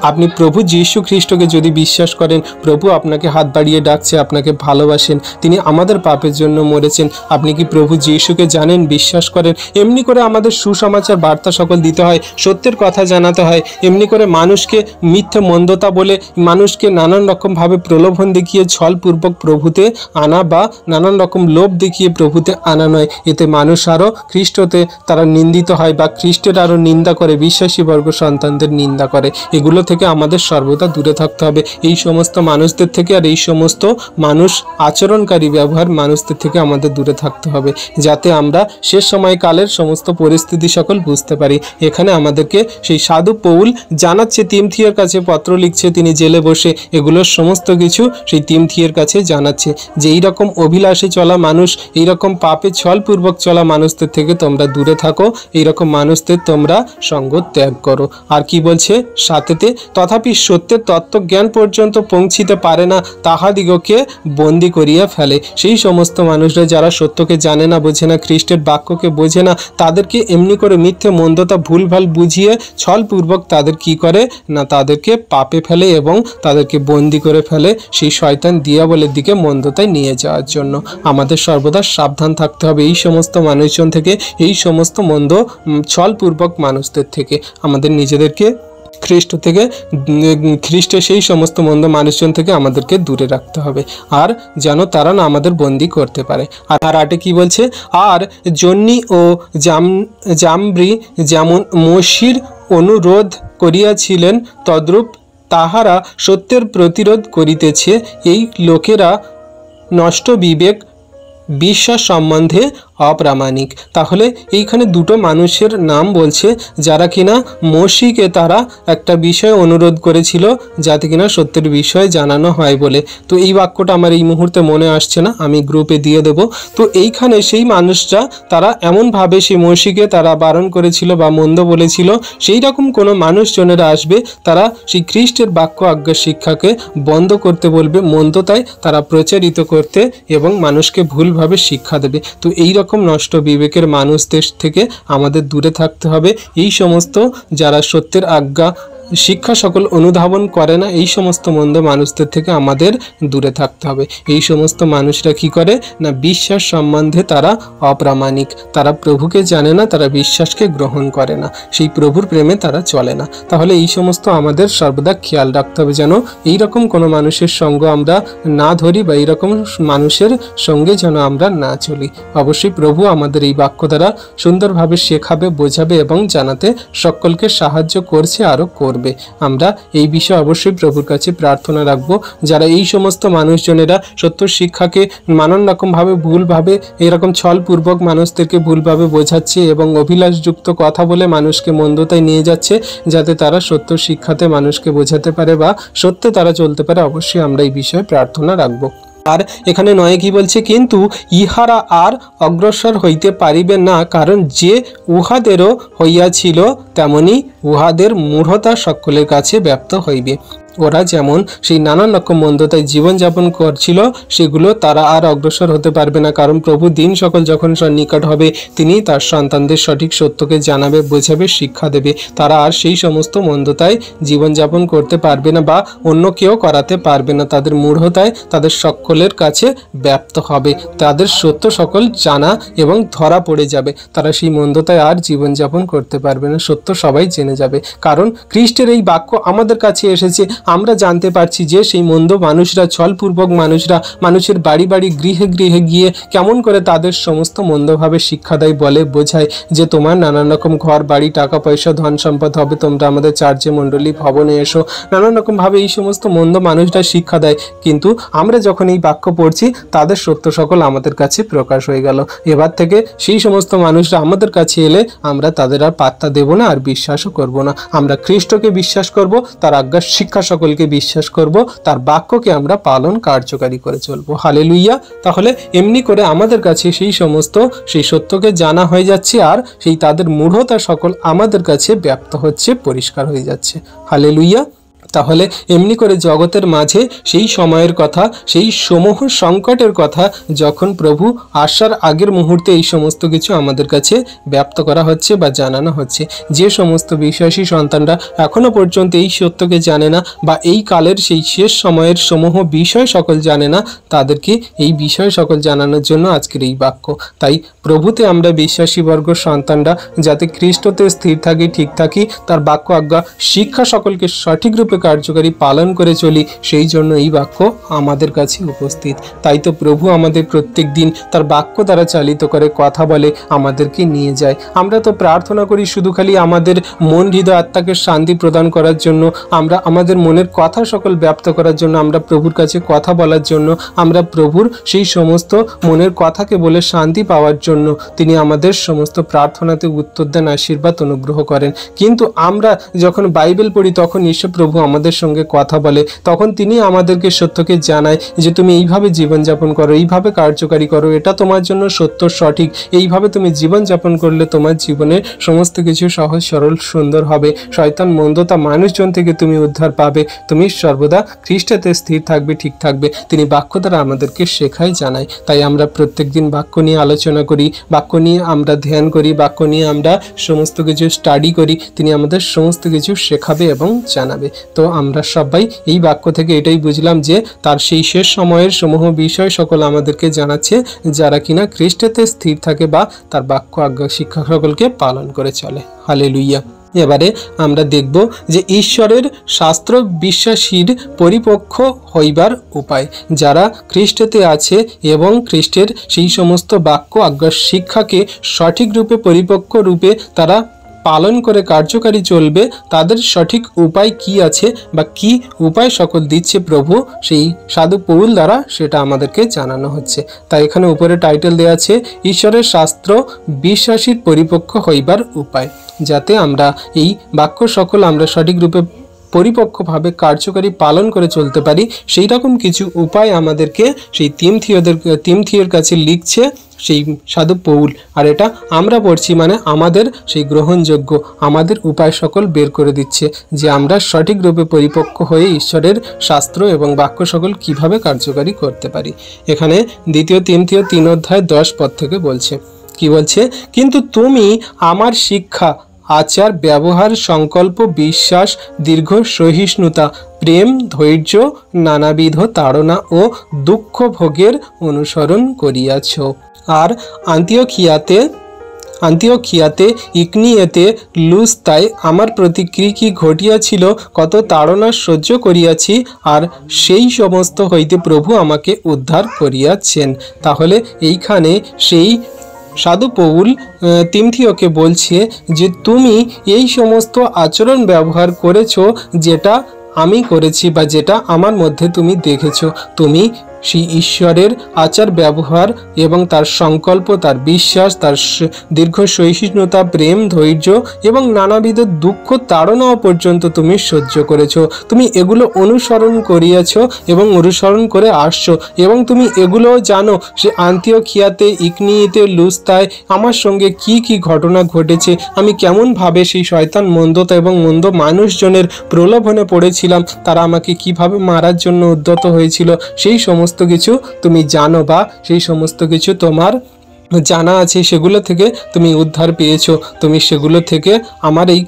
আপনি প্রভু যীশু খ্রিস্টকে যদি বিশ্বাস করেন, প্রভু আপনাকে হাত বাড়িয়ে ডাকছে, আপনাকে ভালোবাসেন, তিনি আমাদের পাপের জন্য মরেছেন। আপনি কি প্রভু যীশুকে জানেন, বিশ্বাস করেন? এমনি করে আমাদের সুসমাচার বার্তা সকল দিতে হয়, সত্যের কথা জানাতে হয়। এমনি করে মানুষকে মিথ্যে মন্দতা বলে, মানুষকে নানান রকমভাবে প্রলোভন দেখিয়ে ছলপূর্বক প্রভুতে আনা বা নানান রকম লোভ দেখিয়ে প্রভুতে আনা নয়। এতে মানুষ আরও খ্রিস্টতে তারা নিন্দিত হয় বা খ্রিস্টের আরও নিন্দা করে, বিশ্বাসী বর্গ সন্তানদের নিন্দা করে। এগুলো থেকে আমাদের সর্বদা দূরে থাকতে হবে, এই সমস্ত মানুষদের থেকে। আর এই সমস্ত মানুষ আচরণকারী ব্যবহার মানুষদের থেকে আমাদের দূরে থাকতে হবে, যাতে আমরা শেষ সময়কালের সমস্ত পরিস্থিতি সকল বুঝতে পারি। এখানে আমাদেরকে সেই সাধু পৌল জানাচ্ছে, তিমথিয়ের কাছে পত্র লিখছে, তিনি জেলে বসে এগুলোর সমস্ত কিছু সেই তিমথিয়ের কাছে জানাচ্ছে যে এইরকম অভিলাষে চলা মানুষ, এইরকম পাপে ছলপূর্বক চলা মানুষদের থেকে তোমরা দূরে থাকো, এইরকম মানুষদের তোমরা সঙ্গ ত্যাগ করো। আর কি বলছে সাথেতে, তথাপি সত্যের তত্ত্বজ্ঞান পর্যন্ত পৌঁছিতে পারে না, তাহাদিগকে বন্দি করিয়া ফেলে। সেই সমস্ত মানুষরা যারা সত্যকে জানে না, বোঝে না, খ্রিস্টের বাক্যকে বোঝে না, তাদেরকে এমনি করে মিথ্যে মন্দতা ভুলভাল বুঝিয়ে ছলপূর্বক তাদের কি করে না, তাদেরকে পাপে ফেলে এবং তাদেরকে বন্দি করে ফেলে সেই শয়তান দিয়াবলের দিকে মন্দতায় নিয়ে যাওয়ার জন্য। আমাদের সর্বদা সাবধান থাকতে হবে এই সমস্ত মানুষজন থেকে, এই সমস্ত মন্দ ছলপূর্বক মানুষদের থেকে। আমাদের নিজেদেরকে খ্রিস্ট থেকে, খ্রিস্টের সেই সমস্ত মন্দ মানুষজন থেকে আমাদেরকে দূরে রাখতে হবে, আর যেন তারা না আমাদের বন্দি করতে পারে। আর আটে কি বলছে, আর জন্নি ও জামব্রি যেমন মসির অনুরোধ করিয়াছিলেন, তদ্রূপ তাহারা সত্যের প্রতিরোধ করিতেছে। এই লোকেরা নষ্ট বিবেক, বিশ্বাস সম্বন্ধে অপ্রামাণিক। তাহলে এইখানে দুটো মানুষের নাম বলছে যারা কিনা মসিকে তারা একটা বিষয় অনুরোধ করেছিল যাতে কিনা সত্যের বিষয় জানানো হয় বলে। তো এই বাক্যটা আমার এই মুহূর্তে মনে আসছে না, আমি গ্রুপে দিয়ে দেব। তো এইখানে সেই মানুষরা তারা এমনভাবে সেই মসিকে তারা বারণ করেছিল বা মন্দ বলেছিল, সেই রকম কোনো মানুষজনেরা আসবে, তারা সেই খ্রিস্টের বাক্য আজ্ঞা শিক্ষাকে বন্ধ করতে বলবে, মন্দতায় তারা প্রচারিত করতে এবং মানুষকে ভুলভাবে শিক্ষা দেবে। তো এই রকম নষ্ট বিবেকের মানুষদের থেকে আমাদের দূরে থাকতে হবে। এই সমস্ত যারা সত্যের আজ্ঞা শিক্ষা সকল অনুধাবন করে না, এই সমস্ত মন্দ মানুষদের থেকে আমাদের দূরে থাকতে হবে। এই সমস্ত মানুষরা কি করে না, বিশ্বাস সম্বন্ধে তারা অপ্রামাণিক, তারা প্রভুকে জানে না, তারা বিশ্বাসকে গ্রহণ করে না, সেই প্রভুর প্রেমে তারা চলে না। তাহলে এই সমস্ত আমাদের সর্বদা খেয়াল রাখতে হবে যেন এইরকম কোনো মানুষের সঙ্গ আমরা না ধরি বা এইরকম মানুষের সঙ্গে যেন আমরা না চলি। অবশ্যই প্রভু আমাদের এই বাক্য দ্বারা সুন্দরভাবে শেখাবে, বোঝাবে এবং জানাতে সকলকে সাহায্য করছে, আরও করবে। আমরা এই বিষয়ে অবশ্যই প্রভুর কাছে প্রার্থনা রাখবো, যারা এই সমস্ত মানুষজনেরা সত্য শিক্ষাকে নানান রকমভাবে ভুলভাবে এরকম ছলপূর্বক মানুষদেরকে ভুলভাবে বোঝাচ্ছে এবং অভিলাষযুক্ত কথা বলে মানুষকে মন্দতায় নিয়ে যাচ্ছে, যাতে তারা সত্য শিক্ষাতে মানুষকে বোঝাতে পারে বা সত্যে তারা চলতে পারে। অবশ্যই আমরা এই বিষয়ে প্রার্থনা রাখবো। আর এখানে নয় কি বলছে, কিন্তু ইহারা আর অগ্রসর হইতে পারিবে না, কারণ যে উহাদেরও হইয়াছিল তেমনি উহাদের মূঢ়তা সকলের কাছে ব্যপ্ত হইবে। ওরা যেমন সেই নানান রকম মন্দতায় জীবনযাপন করছিল, সেগুলো তারা আর অগ্রসর হতে পারবে না, কারণ প্রভু দিন সকল যখন নিকট হবে তিনি তার সন্তানদের সঠিক সত্যকে জানাবে, বোঝাবে, শিক্ষা দেবে। তারা আর সেই সমস্ত মন্দতায় জীবনযাপন করতে পারবে না বা অন্য কেউ করাতে পারবে না। তাদের মূঢ়তায় তাদের সকলের কাছে ব্যপ্ত হবে, তাদের সত্য সকল জানা এবং ধরা পড়ে যাবে। তারা সেই মন্দতায় আর জীবনযাপন করতে পারবে না, সত্য সবাই জেনে যাবে। কারণ খ্রিস্টের এই বাক্য আমাদের কাছে এসেছে, আমরা জানতে পারছি যে সেই মন্দ মানুষরা, ছলপূর্বক মানুষরা মানুষের বাড়ি বাড়ি, গৃহে গৃহে গিয়ে কেমন করে তাদের সমস্ত মন্দভাবে শিক্ষা দেয়, বলে, বোঝায় যে তোমার নানান রকম ঘর বাড়ি, টাকা পয়সা, ধন সম্পদ হবে, তোমরা আমাদের চার্চে মণ্ডলী ভবনে এসো, নানান রকমভাবে এই সমস্ত মন্দ মানুষরা শিক্ষা দেয়। কিন্তু আমরা যখন এই বাক্য পড়ছি, তাদের সত্য সকল আমাদের কাছে প্রকাশ হয়ে গেল। এবার থেকে সেই সমস্ত মানুষরা আমাদের কাছে এলে আমরা তাদের আর পাত্তা দেব না, আর বিশ্বাসও করব না। আমরা খ্রিস্টকে বিশ্বাস করব, তার আজ্ঞার শিক্ষা সকলকে বিশ্বাস করব, তার বাক্যকে আমরা পালন কার্যকারী করে চলবো। হালেলুইয়া। তাহলে এমনি করে আমাদের কাছে সেই সমস্ত সেই সত্যকে জানা হয়ে যাচ্ছে, আর সেই তাদের মূঢ়তা সকল আমাদের কাছে ব্যপ্ত হচ্ছে, পরিষ্কার হয়ে যাচ্ছে। হালেলুইয়া। তাহলে এমনি করে জগতের মাঝে সেই সময়ের কথা, সেই সমূহ সংকটের কথা যখন প্রভু আসার আগের মুহূর্তে এই সমস্ত কিছু আমাদের কাছে ব্যক্ত করা হচ্ছে বা জানানো হচ্ছে। যে সমস্ত বিশ্বাসী সন্তানরা এখনো পর্যন্ত এই সত্যকে জানে না বা এই কালের সেই শেষ সময়ের সমূহ বিষয় সকল জানে না, তাদেরকে এই বিষয় সকল জানানোর জন্য আজকের এই বাক্য। তাই প্রভুতে আমরা বিশ্বাসী বর্গ সন্তানরা যাতে খ্রিস্টতে স্থির থাকি, ঠিক থাকি, তার বাক্য আজ্ঞা শিক্ষা সকলকে সঠিক রূপে কার্যকারী পালন করে চলি, সেই জন্য এই বাক্য আমাদের কাছে উপস্থিত। তাই তো প্রভু আমাদের প্রত্যেক দিন তার বাক্য দ্বারা চালিত করে, কথা বলে, আমাদেরকে নিয়ে যায়। আমরা তো প্রার্থনা করি শুধু খালি আমাদের মন, হৃদয়, আত্মাকে শান্তি প্রদান করার জন্য, আমরা আমাদের মনের কথা সকল ব্যক্ত করার জন্য, আমরা প্রভুর কাছে কথা বলার জন্য, আমরা প্রভুর সেই সমস্ত মনের কথাকে বলে শান্তি পাওয়ার জন্য তিনি আমাদের সমস্ত প্রার্থনাতে উত্তর দেন, আশীর্বাদ অনুগ্রহ করেন। কিন্তু আমরা যখন বাইবেল পড়ি তখন ঈশ্বর প্রভু আমাদের সঙ্গে কথা বলে, তখন তিনি আমাদেরকে সত্যকে জানায় যে তুমি এইভাবে জীবনযাপন করো, এইভাবে কার্যকারী করো, এটা তোমার জন্য সত্য সঠিক, এইভাবে তুমি জীবনযাপন করলে তোমার জীবনে সমস্ত কিছু সহজ সরল সুন্দর হবে, শয়তান মন্দতা মানুষজন থেকে তুমি উদ্ধার পাবে, তুমি সর্বদা খ্রিস্টতে স্থির থাকবে, ঠিক থাকবে। তিনি বাক্য দ্বারা আমাদেরকে শেখায়, জানায়। তাই আমরা প্রত্যেক দিন বাক্য নিয়ে আলোচনা করি, বাক্য নিয়ে আমরা ধ্যান করি, বাক্য নিয়ে আমরা সমস্ত কিছু স্টাডি করি। তিনি আমাদের সমস্ত কিছু শেখাবে এবং জানাবে। তো আমরা সবাই এই বাক্য থেকে এটাই বুঝলাম যে তার সেই শেষ সময়ের সমূহ বিষয় সকল আমাদেরকে জানাচ্ছে, যারা কিনা খ্রিস্টতে স্থির থাকে বা তার বাক্য আজ্ঞা শিক্ষা সকলকে পালন করে চলে। হালেলুইয়া। এবারে আমরা দেখব যে ঈশ্বরের শাস্ত্র বিশ্বাসীর পরিপক্ষ হইবার উপায়। যারা খ্রিস্টতে আছে এবং খ্রিস্টের সেই সমস্ত বাক্য আজ্ঞা শিক্ষাকে সঠিক রূপে, পরিপক্ক রূপে তারা পালন করে কার্যকারী চলবে, তাদের সঠিক উপায় কি আছে বা কি উপায় সকল দিচ্ছে প্রভু সেই সাধু পৌল দ্বারা, সেটা আমাদেরকে জানানো হচ্ছে। তাই এখানে উপরে টাইটেল দেওয়া আছে ঈশ্বরের শাস্ত্র বিশ্বাসীর পরিপক্ক হইবার উপায়। যাতে আমরা এই বাক্য সকল আমরা সঠিক রূপে পরিপক্কভাবে কার্যকারী পালন করে চলতে পারি, সেই রকম কিছু উপায় আমাদেরকে সেই তিমথিয়ের কাছে লিখছে সেই সাধু পৌল। আর এটা আমরা পড়ছি মানে আমাদের সেই গ্রহণযোগ্য আমাদের উপায় সকল বের করে দিচ্ছে যে আমরা সঠিক রূপে পরিপক্ক হয়ে ঈশ্বরের শাস্ত্র এবং বাক্য সকল কিভাবে কার্যকারী করতে পারি। এখানে দ্বিতীয় তিমথিয় 3 অধ্যায় 10 পদ থেকে বলছে, কি বলছে? কিন্তু তুমি আমার শিক্ষা, আচার, ব্যবহার, সংকল্প, বিশ্বাস, দীর্ঘ সহিষ্ণুতা, প্রেম, ধৈর্য, নানাবিধ তাড়না ও দুঃখ ভোগের অনুসরণ করিয়াছ। আর আন্তিওখিয়াতে ইকনিয়েতে লুস্তায় আমার প্রতি কি ঘটিয়াছিল, কত তাড়না সহ্য করিয়াছি, আর সেই সমস্ত হইতে প্রভু আমাকে উদ্ধার করিয়াছেন। তাহলে এইখানে সেই সাধু পৌল তিমথিওকে বলছে যে তুমি এই সমস্ত আচরণ ব্যবহার করেছো যেটা আমি করেছি বা যেটা আমার মধ্যে তুমি দেখেছো। তুমি সেই ঈশ্বরের আচার ব্যবহার এবং তার সংকল্প, তার বিশ্বাস, তার দীর্ঘ সহিষ্ণুতা, প্রেম, ধৈর্য এবং নানাবিধ দুঃখ তাড়নাও পর্যন্ত তুমি সহ্য করেছো। তুমি এগুলো অনুসরণ করিয়াছো এবং অনুসরণ করে আসছো, এবং তুমি এগুলো জানো সে আন্তিওখিয়াতে, ইকনিতে, লুস্তায় আমার সঙ্গে কি কি ঘটনা ঘটেছে, আমি কেমনভাবে সেই শয়তান মন্দতা এবং মন্দ মানুষজনের প্রলোভনে পড়েছিলাম, তারা আমাকে কিভাবে মারার জন্য উদ্যত হয়েছিল, সেই সমস্ত কিছু তুমি জানো বা সেই সমস্ত কিছু তোমার জানা আছে, সেগুলো থেকে তুমি উদ্ধার পেয়েছো। তুমি সেগুলো থেকে আমার এই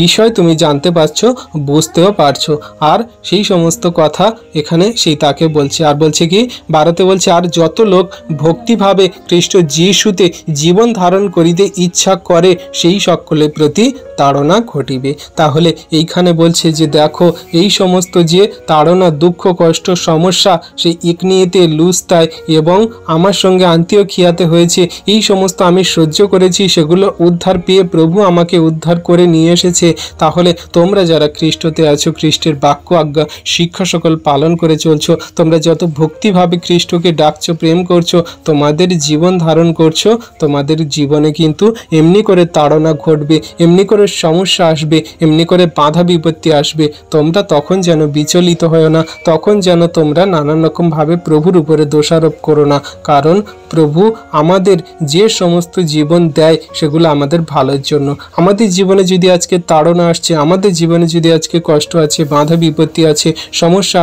বিষয় তুমি জানতে পারছো, বুঝতেও পারছো। আর সেই সমস্ত কথা এখানে সেই তাকে বলছে। আর বলছে কি 12তে বলছে, আর যত লোক ভক্তিভাবে খ্রিস্ট যিশুতে জীবন ধারণ করিতে ইচ্ছা করে সেই সকলের প্রতি তাড়না ঘটিবে। তাহলে এইখানে বলছে যে দেখো এই সমস্ত যে তাড়না, দুঃখ, কষ্ট, সমস্যা সেই ইকনিয়েতে, লুস্তায় এবং আমার সঙ্গে আন্তিওখিয়াতে হয়েছে, এই সমস্ত আমি সহ্য করেছি, সেগুলো উদ্ধার পেয়ে প্রভু আমাকে উদ্ধার করে নিয়ে এসেছে। তাহলে তোমরা যারা খ্রিস্টতে আছো, খ্রিস্টের বাক্য আজ্ঞা শিক্ষা সকল পালন করে চলছো, তোমরা যত ভক্তিভাবে খ্রিস্টকে ডাকছো, প্রেম করছো, তোমাদের জীবন ধারণ করছো, তোমাদের জীবনে কিন্তু এমনি করে তাড়না ঘটবে, এমনি করে সমস্যা আসবে, এমনি করে বাধা বিপত্তি আসবে। তোমরা তখন যেন বিচলিত হয় না, তখন যেন তোমরা নানান রকম ভাবে প্রভুর উপরে দোষারোপ করো না। কারণ প্রভু আমাদের যে সমস্ত জীবন দেয় সেগুলো আমাদের ভালোর জন্য। আমাদের জীবনে যদি আজকে আজকে তাড়না আসছে, আমাদের জীবনে যদি আজকে কষ্ট আছে, বাধা বিপত্তি আছে, সমস্যা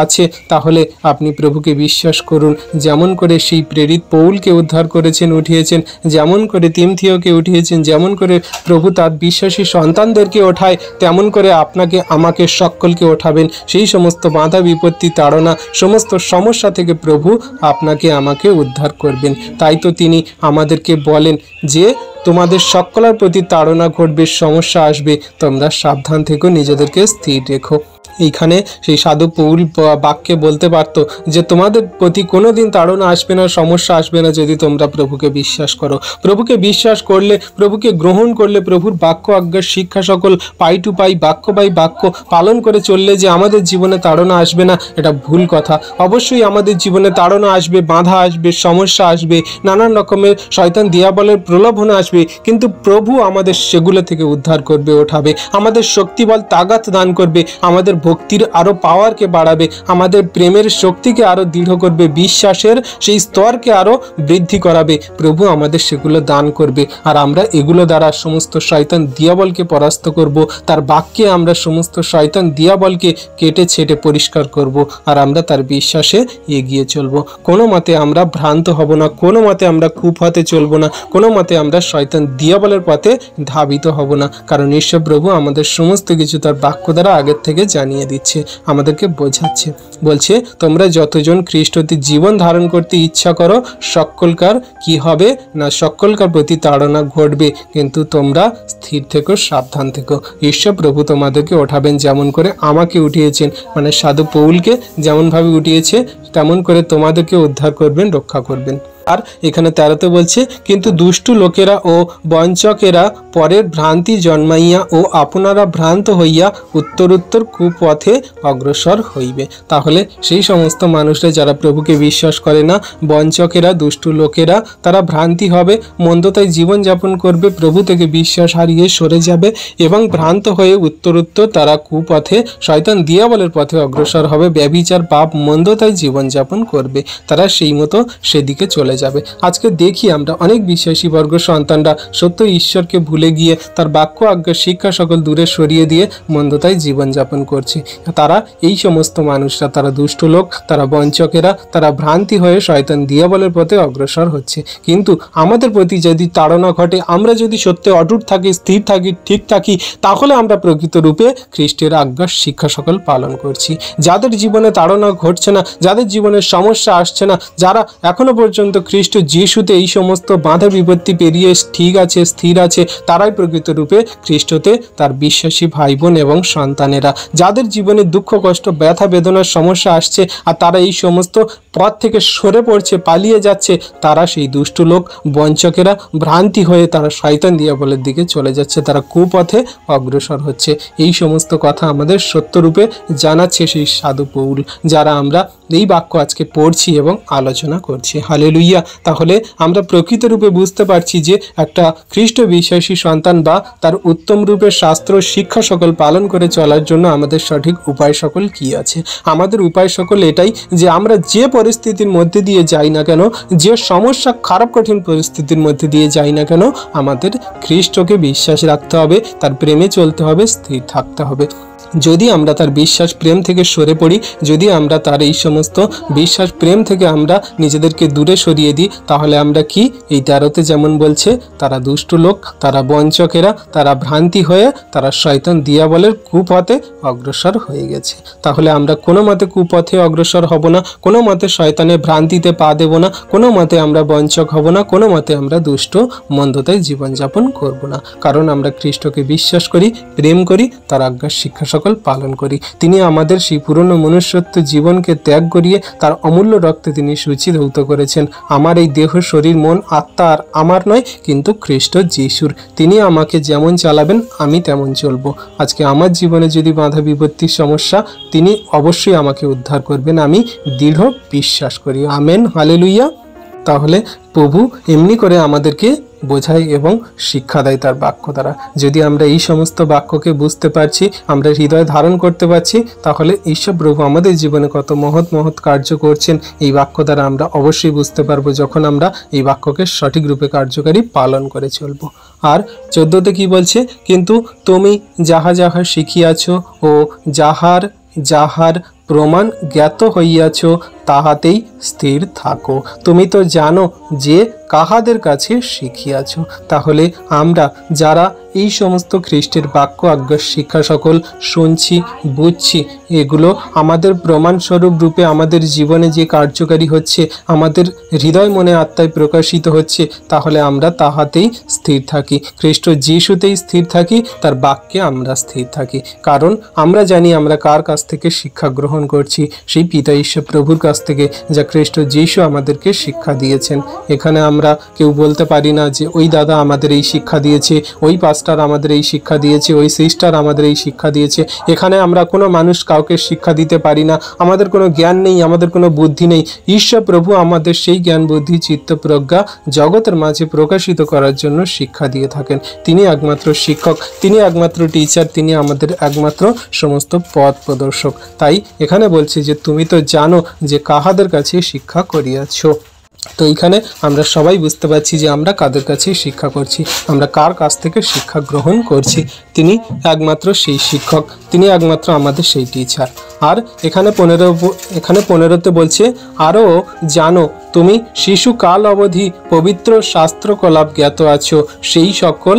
আছে, তাহলে আপনি প্রভুকে বিশ্বাস করুন। যেমন করে সেই প্রেরিত পৌলকে উদ্ধার করেছেন, উঠিয়েছেন, যেমন করে তিমথিওকে উঠিয়েছেন, যেমন করে প্রভু তার বিশ্বাসী সন্তানদেরকে ওঠায়, তেমন করে আপনাকে আমাকে সকলকে ওঠাবেন। সেই সমস্ত বাধা বিপত্তি, তাড়না, সমস্ত সমস্যা থেকে প্রভু আপনাকে আমাকে উদ্ধার করবেন। তাই তো তিনি আমাদেরকে বলেন যে তোমাদের সকলের প্রতি তাড়না ঘটবে, সমস্যা আসবে, তোমরা সাবধান থেকো, নিজেদেরকে স্থির রেখো। এইখানে সেই সাধু পৌল বাক্যে বলতে পারতো যে তোমাদের প্রতি কোনোদিন তাড়না আসবে না, সমস্যা আসবে না, যদি তোমরা প্রভুকে বিশ্বাস করো। প্রভুকে বিশ্বাস করলে, প্রভুকে গ্রহণ করলে, প্রভুর বাক্য আজ্ঞার শিক্ষা সকল পাই টু পাই, বাক্য বাই বাক্য পালন করে চললে যে আমাদের জীবনে তাড়না আসবে না, এটা ভুল কথা। অবশ্যই আমাদের জীবনে তাড়না আসবে, বাধা আসবে, সমস্যা আসবে, নানান রকমের শয়তান দিয়াবলের প্রলোভন আসবে, কিন্তু প্রভু আমাদের সেগুলো থেকে উদ্ধার করবে, ওঠাবে, আমাদের শক্তি বল তাগাত দান করবে, আমাদের ভক্তির আরো পাওয়ারকে বাড়াবে, আমাদের প্রেমের শক্তিকে আরো দৃঢ় করবে, বিশ্বাসের সেই স্তরকে আরো বৃদ্ধি করাবে। প্রভু আমাদের সেগুলো দান করবে, আর আমরা এগুলো দ্বারা সমস্ত শয়তান দিয়াবলকে পরাস্ত করব। তার বাক্যে আমরা সমস্ত শয়তান দিয়াবলকে কেটে ছেটে পরিষ্কার করব, আর আমরা তার বিশ্বাসে এগিয়ে চলব। কোনো মতে আমরা ভ্রান্ত হব না, কোনো মতে আমরা কুপথে চলব না, কোনো মতে আমরা শয়তান দিয়াবলের পথে ধাবিত হব না, কারণ ঈশ্বর প্রভু আমাদের সমস্ত কিছু তার বাক্য দ্বারা আগের থেকে জানিয়ে দিচ্ছে, আমাদেরকে বোঝাচ্ছে। বলছে তোমরা যতজন খ্রিস্টতে জীবন ধারণ করতে ইচ্ছা করো, সকলকার কি হবে না, সকলকার প্রতি তাড়না ঘটবে, কিন্তু তোমরা স্থির থেকো, সাবধান থেকো। ঈশ্বর প্রভু তোমাদেরকে ওঠাবেন, যেমন করে আমাকে উঠিয়েছেন, মানে সাধু পৌলকে যেমনভাবে উঠিয়েছে তেমন করে তোমাদেরকে উদ্ধার করবেন, রক্ষা করবেন। আর এখানে 13তে বলছে কিন্তু দুষ্টু লোকেরা ও বঞ্চকেরা পরের ভ্রান্তি জন্মাইয়া ও আপনারা ভ্রান্ত হইয়া উত্তরোত্তর কুপথে অগ্রসর হইবে। তাহলে সেই সমস্ত মানুষরা যারা প্রভুকে বিশ্বাস করে না, বঞ্চকেরা, দুষ্টু লোকেরা, তারা ভ্রান্তি হবে, মন্দতায় জীবনযাপন করবে, প্রভু থেকে বিশ্বাস হারিয়ে সরে যাবে এবং ভ্রান্ত হয়ে উত্তরোত্তর তারা কুপথে, শয়তান দিয়াবলের পথে অগ্রসর হবে, ব্যভিচার, পাপ, মন্দতায় জীবনযাপন করবে, তারা সেই মতো সেদিকে চলে যাবে। আজকে দেখি আমরা অনেক বিশ্বাসী বর্গ সন্তানরা সত্য ঈশ্বরকে ভুলে গিয়ে তার বাক্য আজ্ঞা শিক্ষা সকল দূরে সরিয়ে দিয়ে মন্দতায় জীবনযাপন করছে। তারা এই সমস্ত মানুষরা, তারা দুষ্ট লোক, তারা বঞ্চকেরা, তারা ভ্রান্তি হয়ে শয়তান দিয়াবলের পথে অগ্রসর হচ্ছে। কিন্তু আমাদের প্রতি যদি তাড়না ঘটে, আমরা যদি সত্যে অটুট থাকি, স্থির থাকি, ঠিক থাকি, তাহলে আমরা প্রকৃত রূপে খ্রিস্টের আজ্ঞার শিক্ষা সকল পালন করছি। যাদের জীবনে তাড়না ঘটছে না, যাদের জীবনে সমস্যা আসছে না, যারা এখনো পর্যন্ত খ্রিস্ট যিশুতে এই সমস্ত বাধা বিপত্তি পেরিয়ে ঠিক আছে, স্থির আছে, তারাই প্রকৃত রূপে খ্রিস্টতে তার বিশ্বাসী ভাই বোন এবং সন্তানেরা। যাদের জীবনে দুঃখ, কষ্ট, ব্যথা, বেদনার সমস্যা আসছে আর তারা এই সমস্ত পথ থেকে সরে পড়ছে, পালিয়ে যাচ্ছে, তারা সেই দুষ্ট লোক, বঞ্চকেরা, ভ্রান্তি হয়ে তারা শয়তান দিয়াবলের দিকে চলে যাচ্ছে, তারা কুপথে অগ্রসর হচ্ছে। এই সমস্ত কথা আমাদের সত্যরূপে জানাচ্ছে সেই সাধু পৌল, যারা আমরা এই বাক্য আজকে পড়ছি এবং আলোচনা করছি। হালেলুইয়া। তাহলে আমরা প্রকৃত রূপে বুঝতে পারছি যে একটা খ্রিস্ট বিশ্বাসী সন্তান বা তার উত্তম রূপে শাস্ত্র শিক্ষা সকল পালন করে চলার জন্য আমাদের সঠিক উপায় সকল কি আছে। আমাদের উপায় সকল এটাই যে আমরা যে পরিস্থিতির মধ্যে দিয়ে যাই না কেন, যে সমস্যা, খারাপ কঠিন পরিস্থিতির মধ্যে দিয়ে যাই না কেন, আমাদের খ্রিস্টকে বিশ্বাস রাখতে হবে, তার প্রেমে চলতে হবে, স্থির থাকতে হবে। যদি আমরা তার বিশ্বাস প্রেম থেকে সরে পড়ি, যদি আমরা তার এই সমস্ত বিশ্বাস প্রেম থেকে আমরা নিজেদেরকে দূরে সরিয়ে দিই, তাহলে আমরা কি, এই 13তে যেমন বলছে, তারা দুষ্ট লোক, তারা বঞ্চকেরা, তারা ভ্রান্তি হয়ে তারা শয়তান দিয়াবলের কুপথে অগ্রসর হয়ে গেছে। তাহলে আমরা কোনো মতে কুপথে অগ্রসর হব না, কোনো মতে শয়তানের ভ্রান্তিতে পা দেব না, কোনো মতে আমরা বঞ্চক হব না, কোনো মতে আমরা দুষ্ট মন্দতায় জীবনযাপন করব না, কারণ আমরা খ্রিস্টকে বিশ্বাস করি, প্রেম করি, তার আজ্ঞার শিক্ষা সকল পালন করি। তিনি আমাদের সেই পুরনো মনুষ্যত্ব জীবনকে ত্যাগ করিয়ে তার অমূল্য রক্তে তিনি সূচি ধৌত করেছেন। আমার এই দেহ, শরীর, মন, আত্মা আর আমার নয়, কিন্তু খ্রিস্ট যিশুর। তিনি আমাকে যেমন চালাবেন আমি তেমন চলবো। আজকে আমার জীবনে যদি বাধা বিপত্তির সমস্যা, তিনি অবশ্যই আমাকে উদ্ধার করবেন, আমি দৃঢ় বিশ্বাস করি। Amen, hallelujah. তাহলে প্রভু এমনি করে আমাদেরকে বোঝায় এবং শিক্ষা দেয় তার বাক্য দ্বারা। যদি আমরা এই সমস্ত বাক্যকে বুঝতে পারছি, আমরা হৃদয়ে ধারণ করতে পারছি, তাহলে ঈশ্বর প্রভু আমাদের জীবনে কত মহৎ মহৎ কার্য করছেন এই বাক্য দ্বারা আমরা অবশ্যই বুঝতে পারবো, যখন আমরা এই বাক্যকে সঠিক রূপে কার্যকারী পালন করে চলবো। আর 14তে কি বলছে, কিন্তু তুমি যাহা যাহা শিখিয়াছ ও যাহার যাহার প্রমাণ জ্ঞাত হইয়াছ তাহাতেই স্থির থাকো। তুমি তো জানো যে কাহাদের কাছে শিখিয়াছ। তাহলে আমরা যারা এই সমস্ত খ্রিস্টের বাক্য আজ্ঞা শিক্ষা সকল শুনছি, বুঝছি, এগুলো আমাদের প্রমাণস্বরূপ রূপে আমাদের জীবনে যে কার্যকারী হচ্ছে, আমাদের হৃদয় মনে আত্মায় প্রকাশিত হচ্ছে, তাহলে আমরা তাহাতেই স্থির থাকি, খ্রিস্ট যিশুতেই স্থির থাকি, তার বাক্যে আমরা স্থির থাকি। কারণ আমরা জানি আমরা কার কাছ থেকে শিক্ষা গ্রহণ করছি, সেই পিতা ঈশ্বর প্রভুর কাছ থেকে, যা খ্রিস্ট যিশু আমাদেরকে শিক্ষা দিয়েছেন। এখানে আমরা কেউ বলতে পারি না যে ওই দাদা আমাদের এই শিক্ষা দিয়েছে, ওই পাস্টার আমাদের এই শিক্ষা দিয়েছে, ওই সিস্টার আমাদের এই শিক্ষা দিয়েছে। এখানে আমরা কোনো মানুষ কাউকে শিক্ষা দিতে পারি না, আমাদের কোনো জ্ঞান নেই, আমাদের কোনো বুদ্ধি নেই। ঈশ্বর প্রভু আমাদের সেই জ্ঞান, বুদ্ধি, চিত্ত, প্রজ্ঞা জগতের মাঝে প্রকাশিত করার জন্য শিক্ষা দিয়ে থাকেন। তিনি একমাত্র শিক্ষক, তিনি একমাত্র টিচার, তিনি আমাদের একমাত্র সমস্ত পথ প্রদর্শক। তাই এখানে বলছে যে তুমি তো জানো যে কাহাদের কাছে শিক্ষা করিয়াছ। তো এইখানে আমরা সবাই বুঝতে পারছি যে আমরা কাদের কাছে শিক্ষা করছি, আমরা কার কাছ থেকে শিক্ষা গ্রহণ করছি। তিনি একমাত্র সেই শিক্ষক, তিনি একমাত্র আমাদের সেই টিচার। আর এখানে 15তে বলছে, আরও জানো তুমি শিশুকাল অবধি পবিত্র শাস্ত্রকলাপ জ্ঞাত আছো, সেই সকল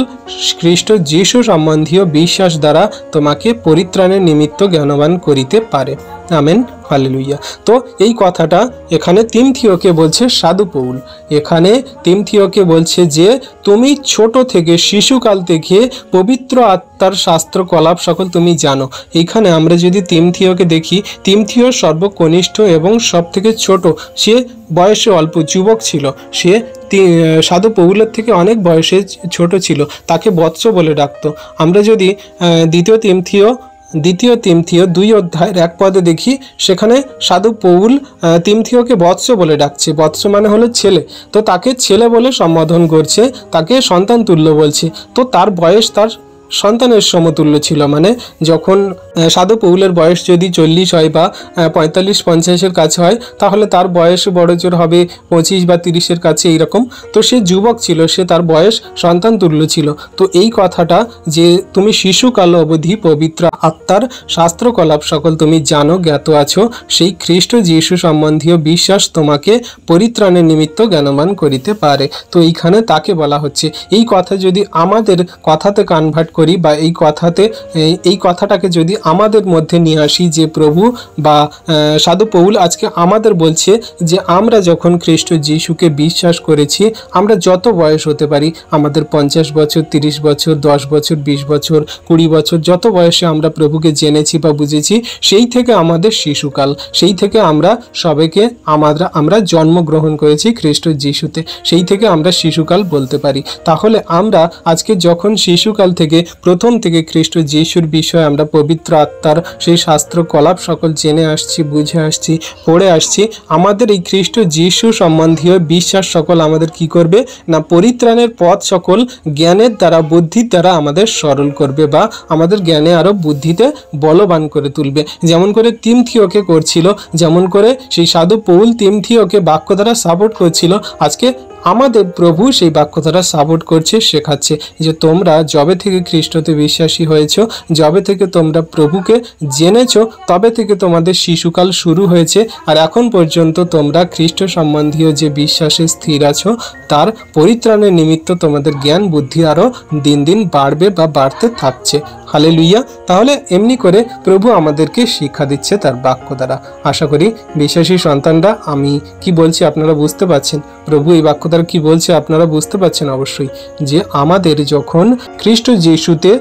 খ্রিস্ট যিশু সম্বন্ধীয় বিশ্বাস দ্বারা তোমাকে পরিত্রাণের নিমিত্ত জ্ঞানবান করিতে পারে। Amen, hallelujah. তো এই কথাটা এখানে তিমথিওকে বলছে সাধু পৌল। এখানে তিমথিওকে বলছে যে তুমি ছোট থেকে, শিশুকাল থেকে পবিত্র আত্মার শাস্ত্র কলাপ সকল তুমি জানো। এখানে আমরা যদি তিমথিওকে দেখি, তিমথিও সর্বকনিষ্ঠ এবং সব থেকে ছোট, সে বয়সে অল্প যুবক ছিল, সে সাধু পৌলের থেকে অনেক বয়সে ছোট ছিল, তাকে বৎস বলে ডাকতো। আমরা যদি দ্বিতীয় তিমথিও 2 অধ্যায়ের 1 পদে দেখি, সেখানে সাধু পৌল তিমথিওকে বৎস বলে ডাকছে। বৎস মানে হলো ছেলে, তো তাকে ছেলে বলে সম্বোধন করছে, তাকে সন্তান তুল্য বলছে। তো তার বয়স তার সন্তানের সমতুল্য ছিল। মানে যখন সাধু পৌলের বয়স যদি 40 হয় বা 45-50-এর কাছে হয়, তাহলে তার বয়স বড়জোর হবে 25 বা 30-এর কাছে, এইরকম। তো সে যুবক ছিল, সে তার বয়স সন্তান তুল্য ছিল। তো এই কথাটা যে তুমি শিশুকাল অবধি পবিত্র আত্মার শাস্ত্রকলাপ সকল তুমি জানো, জ্ঞাত আছো, সেই খ্রিস্ট যিশু সম্বন্ধীয় বিশ্বাস তোমাকে পরিত্রাণের নিমিত্ত জ্ঞানবান করিতে পারে। তো এইখানে তাকে বলা হচ্ছে। এই কথা যদি আমাদের কথাতে কনভার্ট করি বা এই কথাটাকে যদি আমাদের মধ্যে নিয়ে আসি, যে প্রভু বা সাধু পৌল আজকে আমাদের বলছে যে আমরা যখন খ্রিস্ট যিশুকে বিশ্বাস করেছি, আমরা যত বয়স হতে পারি, আমাদের 50 বছর, 30 বছর, 10 বছর, 20 বছর, 20 বছর, যত বয়সে আমরা প্রভুকে জেনেছি বা বুঝেছি, সেই থেকে আমাদের শিশুকাল, সেই থেকে আমরা সবাইকে আমরা জন্মগ্রহণ করেছি খ্রিস্ট যিশুতে, সেই থেকে আমরা শিশুকাল বলতে পারি। তাহলে আমরা আজকে যখন শিশুকাল থেকে, প্রথম থেকে খ্রিস্ট যিশুর বিষয়ে আমরা পবিত্র আত্মার সেই শাস্ত্র কলাপ সকল জেনে আসছি, বুঝে আসছি, পড়ে আসছি, আমাদের এই খ্রিস্ট যিশু সম্বন্ধীয় বিশ্বাস সকল আমাদের কি করবে না, পরিত্রাণের পথ সকল জ্ঞানের দ্বারা, বুদ্ধির দ্বারা আমাদের সরল করবে বা আমাদের জ্ঞানে আরো বুদ্ধিতে বলবান করে তুলবে। যেমন করে তিমথিওকে করছিল, যেমন করে সেই সাধু পৌল তিমথিওকে বাক্য দ্বারা সাপোর্ট করছিল, আজকে আমাদের প্রভু সেই বাক্য দ্বারা সাপোর্ট করছে, শেখাচ্ছে যে তোমরা যবে থেকে খ্রিস্টতে বিশ্বাসী হয়েছ, যবে থেকে তোমরা প্রভুকে জেনেছ, তবে থেকে তোমাদের শিশুকাল শুরু হয়েছে, আর এখন পর্যন্ত তোমরা খ্রিস্ট সম্বন্ধীয় যে বিশ্বাসে স্থির আছো, তার পরিত্রাণের নিমিত্ত তোমাদের জ্ঞান বুদ্ধি আরও দিন দিন বাড়বে বা বাড়তে থাকছে। হালেলুয়া। তাহলে এমনি করে প্রভু আমাদেরকে শিক্ষা দিচ্ছে তার বাক্য দ্বারা। আশা করি বিশ্বাসী সন্তানরা আমি কি বলছি আপনারা বুঝতে পারছেন, প্রভু এই বাক্য দ্বারা কি বলছে আপনারা বুঝতে পারছেন অবশ্যই, যে আমাদের যখন খ্রিস্ট যিশুতে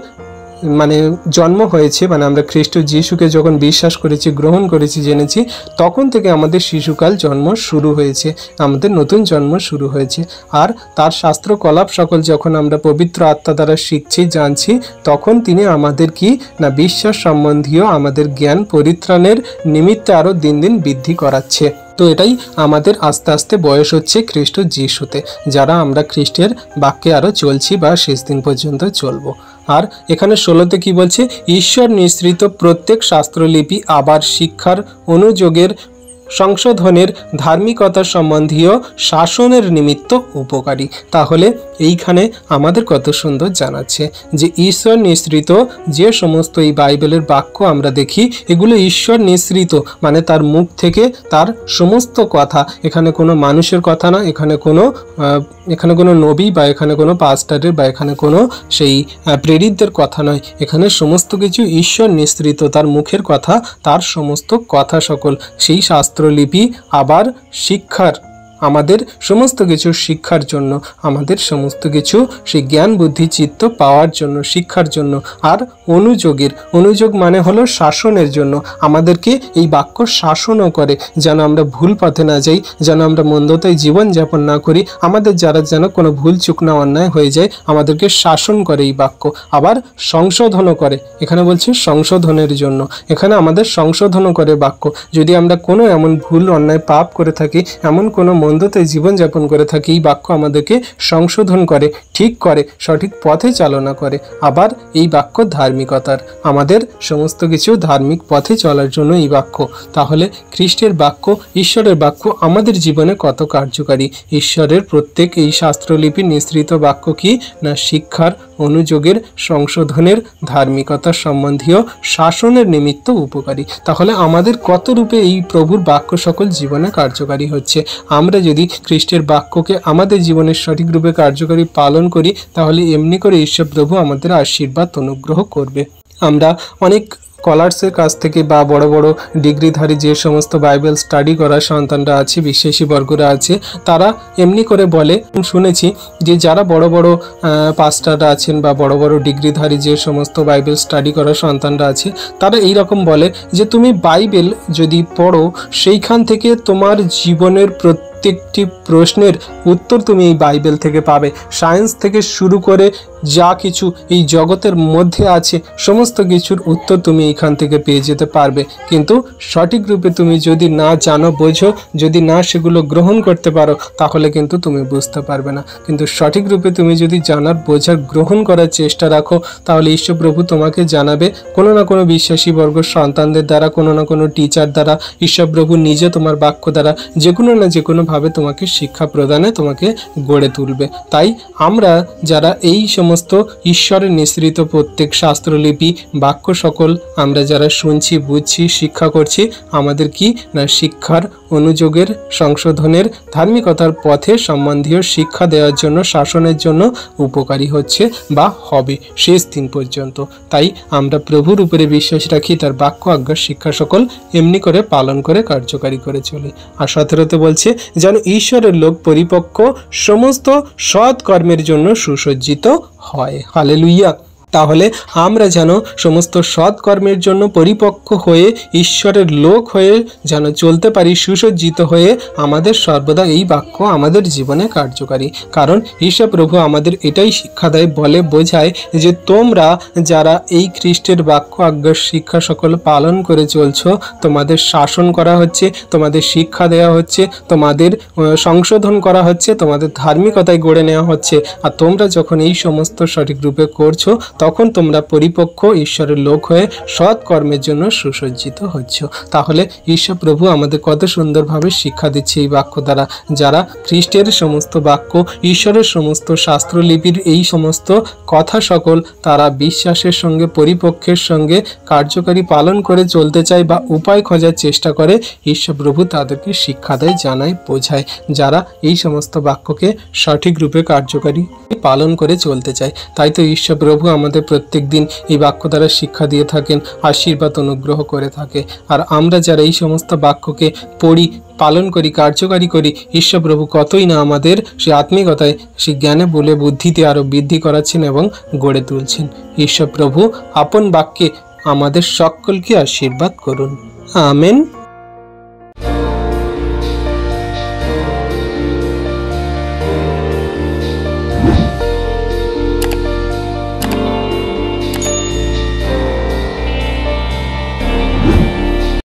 মানে জন্ম হয়েছে, মানে আমরা খ্রিস্ট যিশুকে যখন বিশ্বাস করেছি, গ্রহণ করেছি, জেনেছি, তখন থেকে আমাদের শিশুকাল জন্ম শুরু হয়েছে, আমাদের নতুন জন্ম শুরু হয়েছে। আর তার শাস্ত্র কলাপ সকল যখন আমরা পবিত্র আত্মা দ্বারা শিখছি, জানছি, তখন তিনি আমাদের কি না বিশ্বাস সম্বন্ধীয় আমাদের জ্ঞান পরিত্রাণের নিমিত্তে আরও দিন দিন বৃদ্ধি করাচ্ছে। তো এটাই আমাদের আস্তে আস্তে বয়স হচ্ছে খ্রিস্ট যিশুতে, যারা আমরা খ্রিস্টের বাক্যে আরও চলছি বা শেষ দিন পর্যন্ত চলবো। আর এখানে 16তে কি বলছে, ঈশ্বর নিঃসৃত প্রত্যেক শাস্ত্রলিপি আবার শিক্ষার, অনুযোগের, সংশোধনের, ধার্মিকতা সম্বন্ধীয় শাসনের নিমিত্ত উপকারী। তাহলে এইখানে আমাদের কত সুন্দর জানাচ্ছে যে ঈশ্বর নিঃসৃত যে সমস্ত এই বাইবেলের বাক্য আমরা দেখি, এগুলো ঈশ্বর নিঃসৃত, মানে তার মুখ থেকে তার সমস্ত কথা, এখানে কোনো মানুষের কথা না, এখানে কোনো নবী বা এখানে কোনো পাস্টারের বা এখানে কোনো সেই প্রেরিতদের কথা নয়, এখানে সমস্ত কিছু ঈশ্বর নিঃসৃত, তার মুখের কথা, তার সমস্ত কথা সকল সেই শাস্ত্রলিপি আবার শিক্ষার, আমাদের সমস্ত কিছু শিক্ষার জন্য, আমাদের সমস্ত কিছু সেই জ্ঞান বুদ্ধি চিত্ত পাওয়ার জন্য, শিক্ষার জন্য, আর অনুযোগ মানে হলো শাসনের জন্য, আমাদেরকে এই বাক্য শাসনও করে, যেন আমরা ভুল পথে না যাই, যেন আমরা মন্দতায় জীবনযাপন না করি, আমাদের যারা যেন কোনো ভুল চুক না অন্যায় হয়ে যায়, আমাদেরকে শাসন করে এই বাক্য। আবার সংশোধনও করে, এখানে বলছে সংশোধনের জন্য, এখানে আমাদের সংশোধনও করে বাক্য। যদি আমরা কোনো এমন ভুল অন্যায় পাপ করে থাকি, এমন কোনো মন্দতায় জীবনযাপন করে থাকি, এই বাক্য আমাদেরকে সংশোধন করে, ঠিক করে, সঠিক পথে চালনা করে। আবার এই বাক্য ধার্মিকতার, আমাদের সমস্ত কিছু ধার্মিক পথে চলার জন্য এই বাক্য। তাহলে খ্রিস্টের বাক্য, ঈশ্বরের বাক্য আমাদের জীবনে কত কার্যকারী। ঈশ্বরের প্রত্যেক এই শাস্ত্রলিপি নিঃসৃত বাক্য কি না শিক্ষার, অনুযোগের, সংশোধনের, ধার্মিকতা সম্বন্ধীয় শাসনের নিমিত্ত উপকারী। তাহলে আমাদের কত রূপে এই প্রভুর বাক্য সকল জীবনে কার্যকারী হচ্ছে। আমরা যদি খ্রিস্টের বাক্যকে আমাদের জীবনের সঠিক রূপে কার্যকারী পালন করি, তাহলে এমনি করে ঈশ্বর প্রভু আমাদের আশীর্বাদ অনুগ্রহ করবে। আমরা অনেক স্কলার্সের কাছ থেকে বা বড় বড় ডিগ্রিধারী যে সমস্ত বাইবেল স্টাডি করা সন্তানরা আছে, বিশ্বাসী বর্গরা আছে, তারা এমনি করে বলে, শুনেছি যে যারা বড় বড় পাস্টাররা আছেন বা বড় বড় ডিগ্রিধারী যে সমস্ত বাইবেল স্টাডি করা সন্তানরা আছে, তারা এই রকম বলে যে তুমি বাইবেল যদি পড়ো, সেইখান থেকে তোমার জীবনের প্রত্যেকটি প্রশ্নের উত্তর তুমি এই বাইবেল থেকে পাবে। সায়েন্স থেকে শুরু করে যা কিছু এই জগতের মধ্যে আছে, সমস্ত কিছুর উত্তর তুমি এইখান থেকে পেয়ে যেতে পারবে। কিন্তু সঠিক রূপে তুমি যদি না জানো, বোঝো, যদি না সেগুলো গ্রহণ করতে পারো, তাহলে কিন্তু তুমি বুঝতে পারবে না। কিন্তু সঠিক রূপে তুমি যদি জানার, বোঝার, গ্রহণ করার চেষ্টা রাখো, তাহলে ঈশ্বর প্রভু তোমাকে জানাবে কোনো না কোনো বিশ্বাসী বর্গ সন্তানদের দ্বারা, কোনো না কোনো টিচার দ্বারা, ঈশ্বর প্রভু নিজে তোমার বাক্য দ্বারা যে কোনো ভাবে তোমাকে শিক্ষা প্রদানে তোমাকে গড়ে তুলবে। তাই আমরা যারা এই সমস্ত ঈশ্বরের নিঃসৃত প্রত্যেক শাস্ত্রলিপি বাক্য সকল আমরা যারা শুনছি, বুঝছি, শিক্ষা করছি, আমাদের কি না শিক্ষার, অনুযোগের, সংশোধনের, ধার্মিকতার পথে সম্বন্ধীয় শিক্ষা দেওয়ার জন্য, শাসনের জন্য উপকারী হচ্ছে বা হবে শেষ দিন পর্যন্ত। তাই আমরা প্রভুর উপরে বিশ্বাস রাখি, তার বাক্য আজ্ঞা শিক্ষা সকল এমনি করে পালন করে কার্যকারী করে চলি। আর 17তে বলছে, যেন ঈশ্বরের লোক পরিপক্ক, সমস্ত সৎ কর্মের জন্য সুসজ্জিত হয়। হালেলুইয়া। তাহলে আমরা যেন সমস্ত সৎ কর্মের জন্য পরিপক্ক হয়ে, ঈশ্বরের লোক হয়ে যেন চলতে পারি, সুসজ্জিত হয়ে, আমাদের সর্বদা এই বাক্য আমাদের জীবনে কার্যকারী। কারণ ঈশ্বর প্রভু আমাদের এটাই শিক্ষা দেয়, বলে, বোঝায় যে তোমরা যারা এই খ্রিস্টের বাক্য আজ্ঞার শিক্ষা সকল পালন করে চলছো, তোমাদের শাসন করা হচ্ছে, তোমাদের শিক্ষা দেওয়া হচ্ছে, তোমাদের সংশোধন করা হচ্ছে, তোমাদের ধার্মিকতায় গড়ে নেওয়া হচ্ছে। আর তোমরা যখন এই সমস্ত সঠিক রূপে করছো, তখন তোমরা পরিপক্ক, ঈশ্বরের লোক হয়ে সৎ কর্মের জন্য সুসজ্জিত হচ্ছ। তাহলে ঈশ্বর প্রভু আমাদের কত সুন্দরভাবে শিক্ষা দিচ্ছে এই বাক্য দ্বারা। যারা খ্রিস্টের সমস্ত বাক্য, ঈশ্বরের সমস্ত শাস্ত্রলিপির এই সমস্ত কথা সকল তারা বিশ্বাসের সঙ্গে, পরিপক্ষের সঙ্গে কার্যকারী পালন করে চলতে চায় বা উপায় খোঁজার চেষ্টা করে, ঈশ্বর প্রভু তাদেরকে শিক্ষা দেয়, জানায়, বোঝায়, যারা এই সমস্ত বাক্যকে সঠিক রূপে কার্যকারী পালন করে চলতে চায়। তাই তো ঈশ্বর প্রভু আমাদের আমাদের প্রত্যেক দিন এই বাক্য দ্বারা শিক্ষা দিয়ে থাকেন, আশীর্বাদ অনুগ্রহ করে থাকে। আর আমরা যারা এই সমস্ত বাক্যকে পড়ি, পালন করি, কার্যকারী করি, ঈশ্বর প্রভু কতই না আমাদের সেই আত্মিকতায়, সেই জ্ঞানে বলে বুদ্ধিতে আরও বৃদ্ধি করাচ্ছেন এবং গড়ে তুলছেন। ঈশ্বর প্রভু আপন বাক্যে আমাদের সকলকে আশীর্বাদ করুন। আমেন।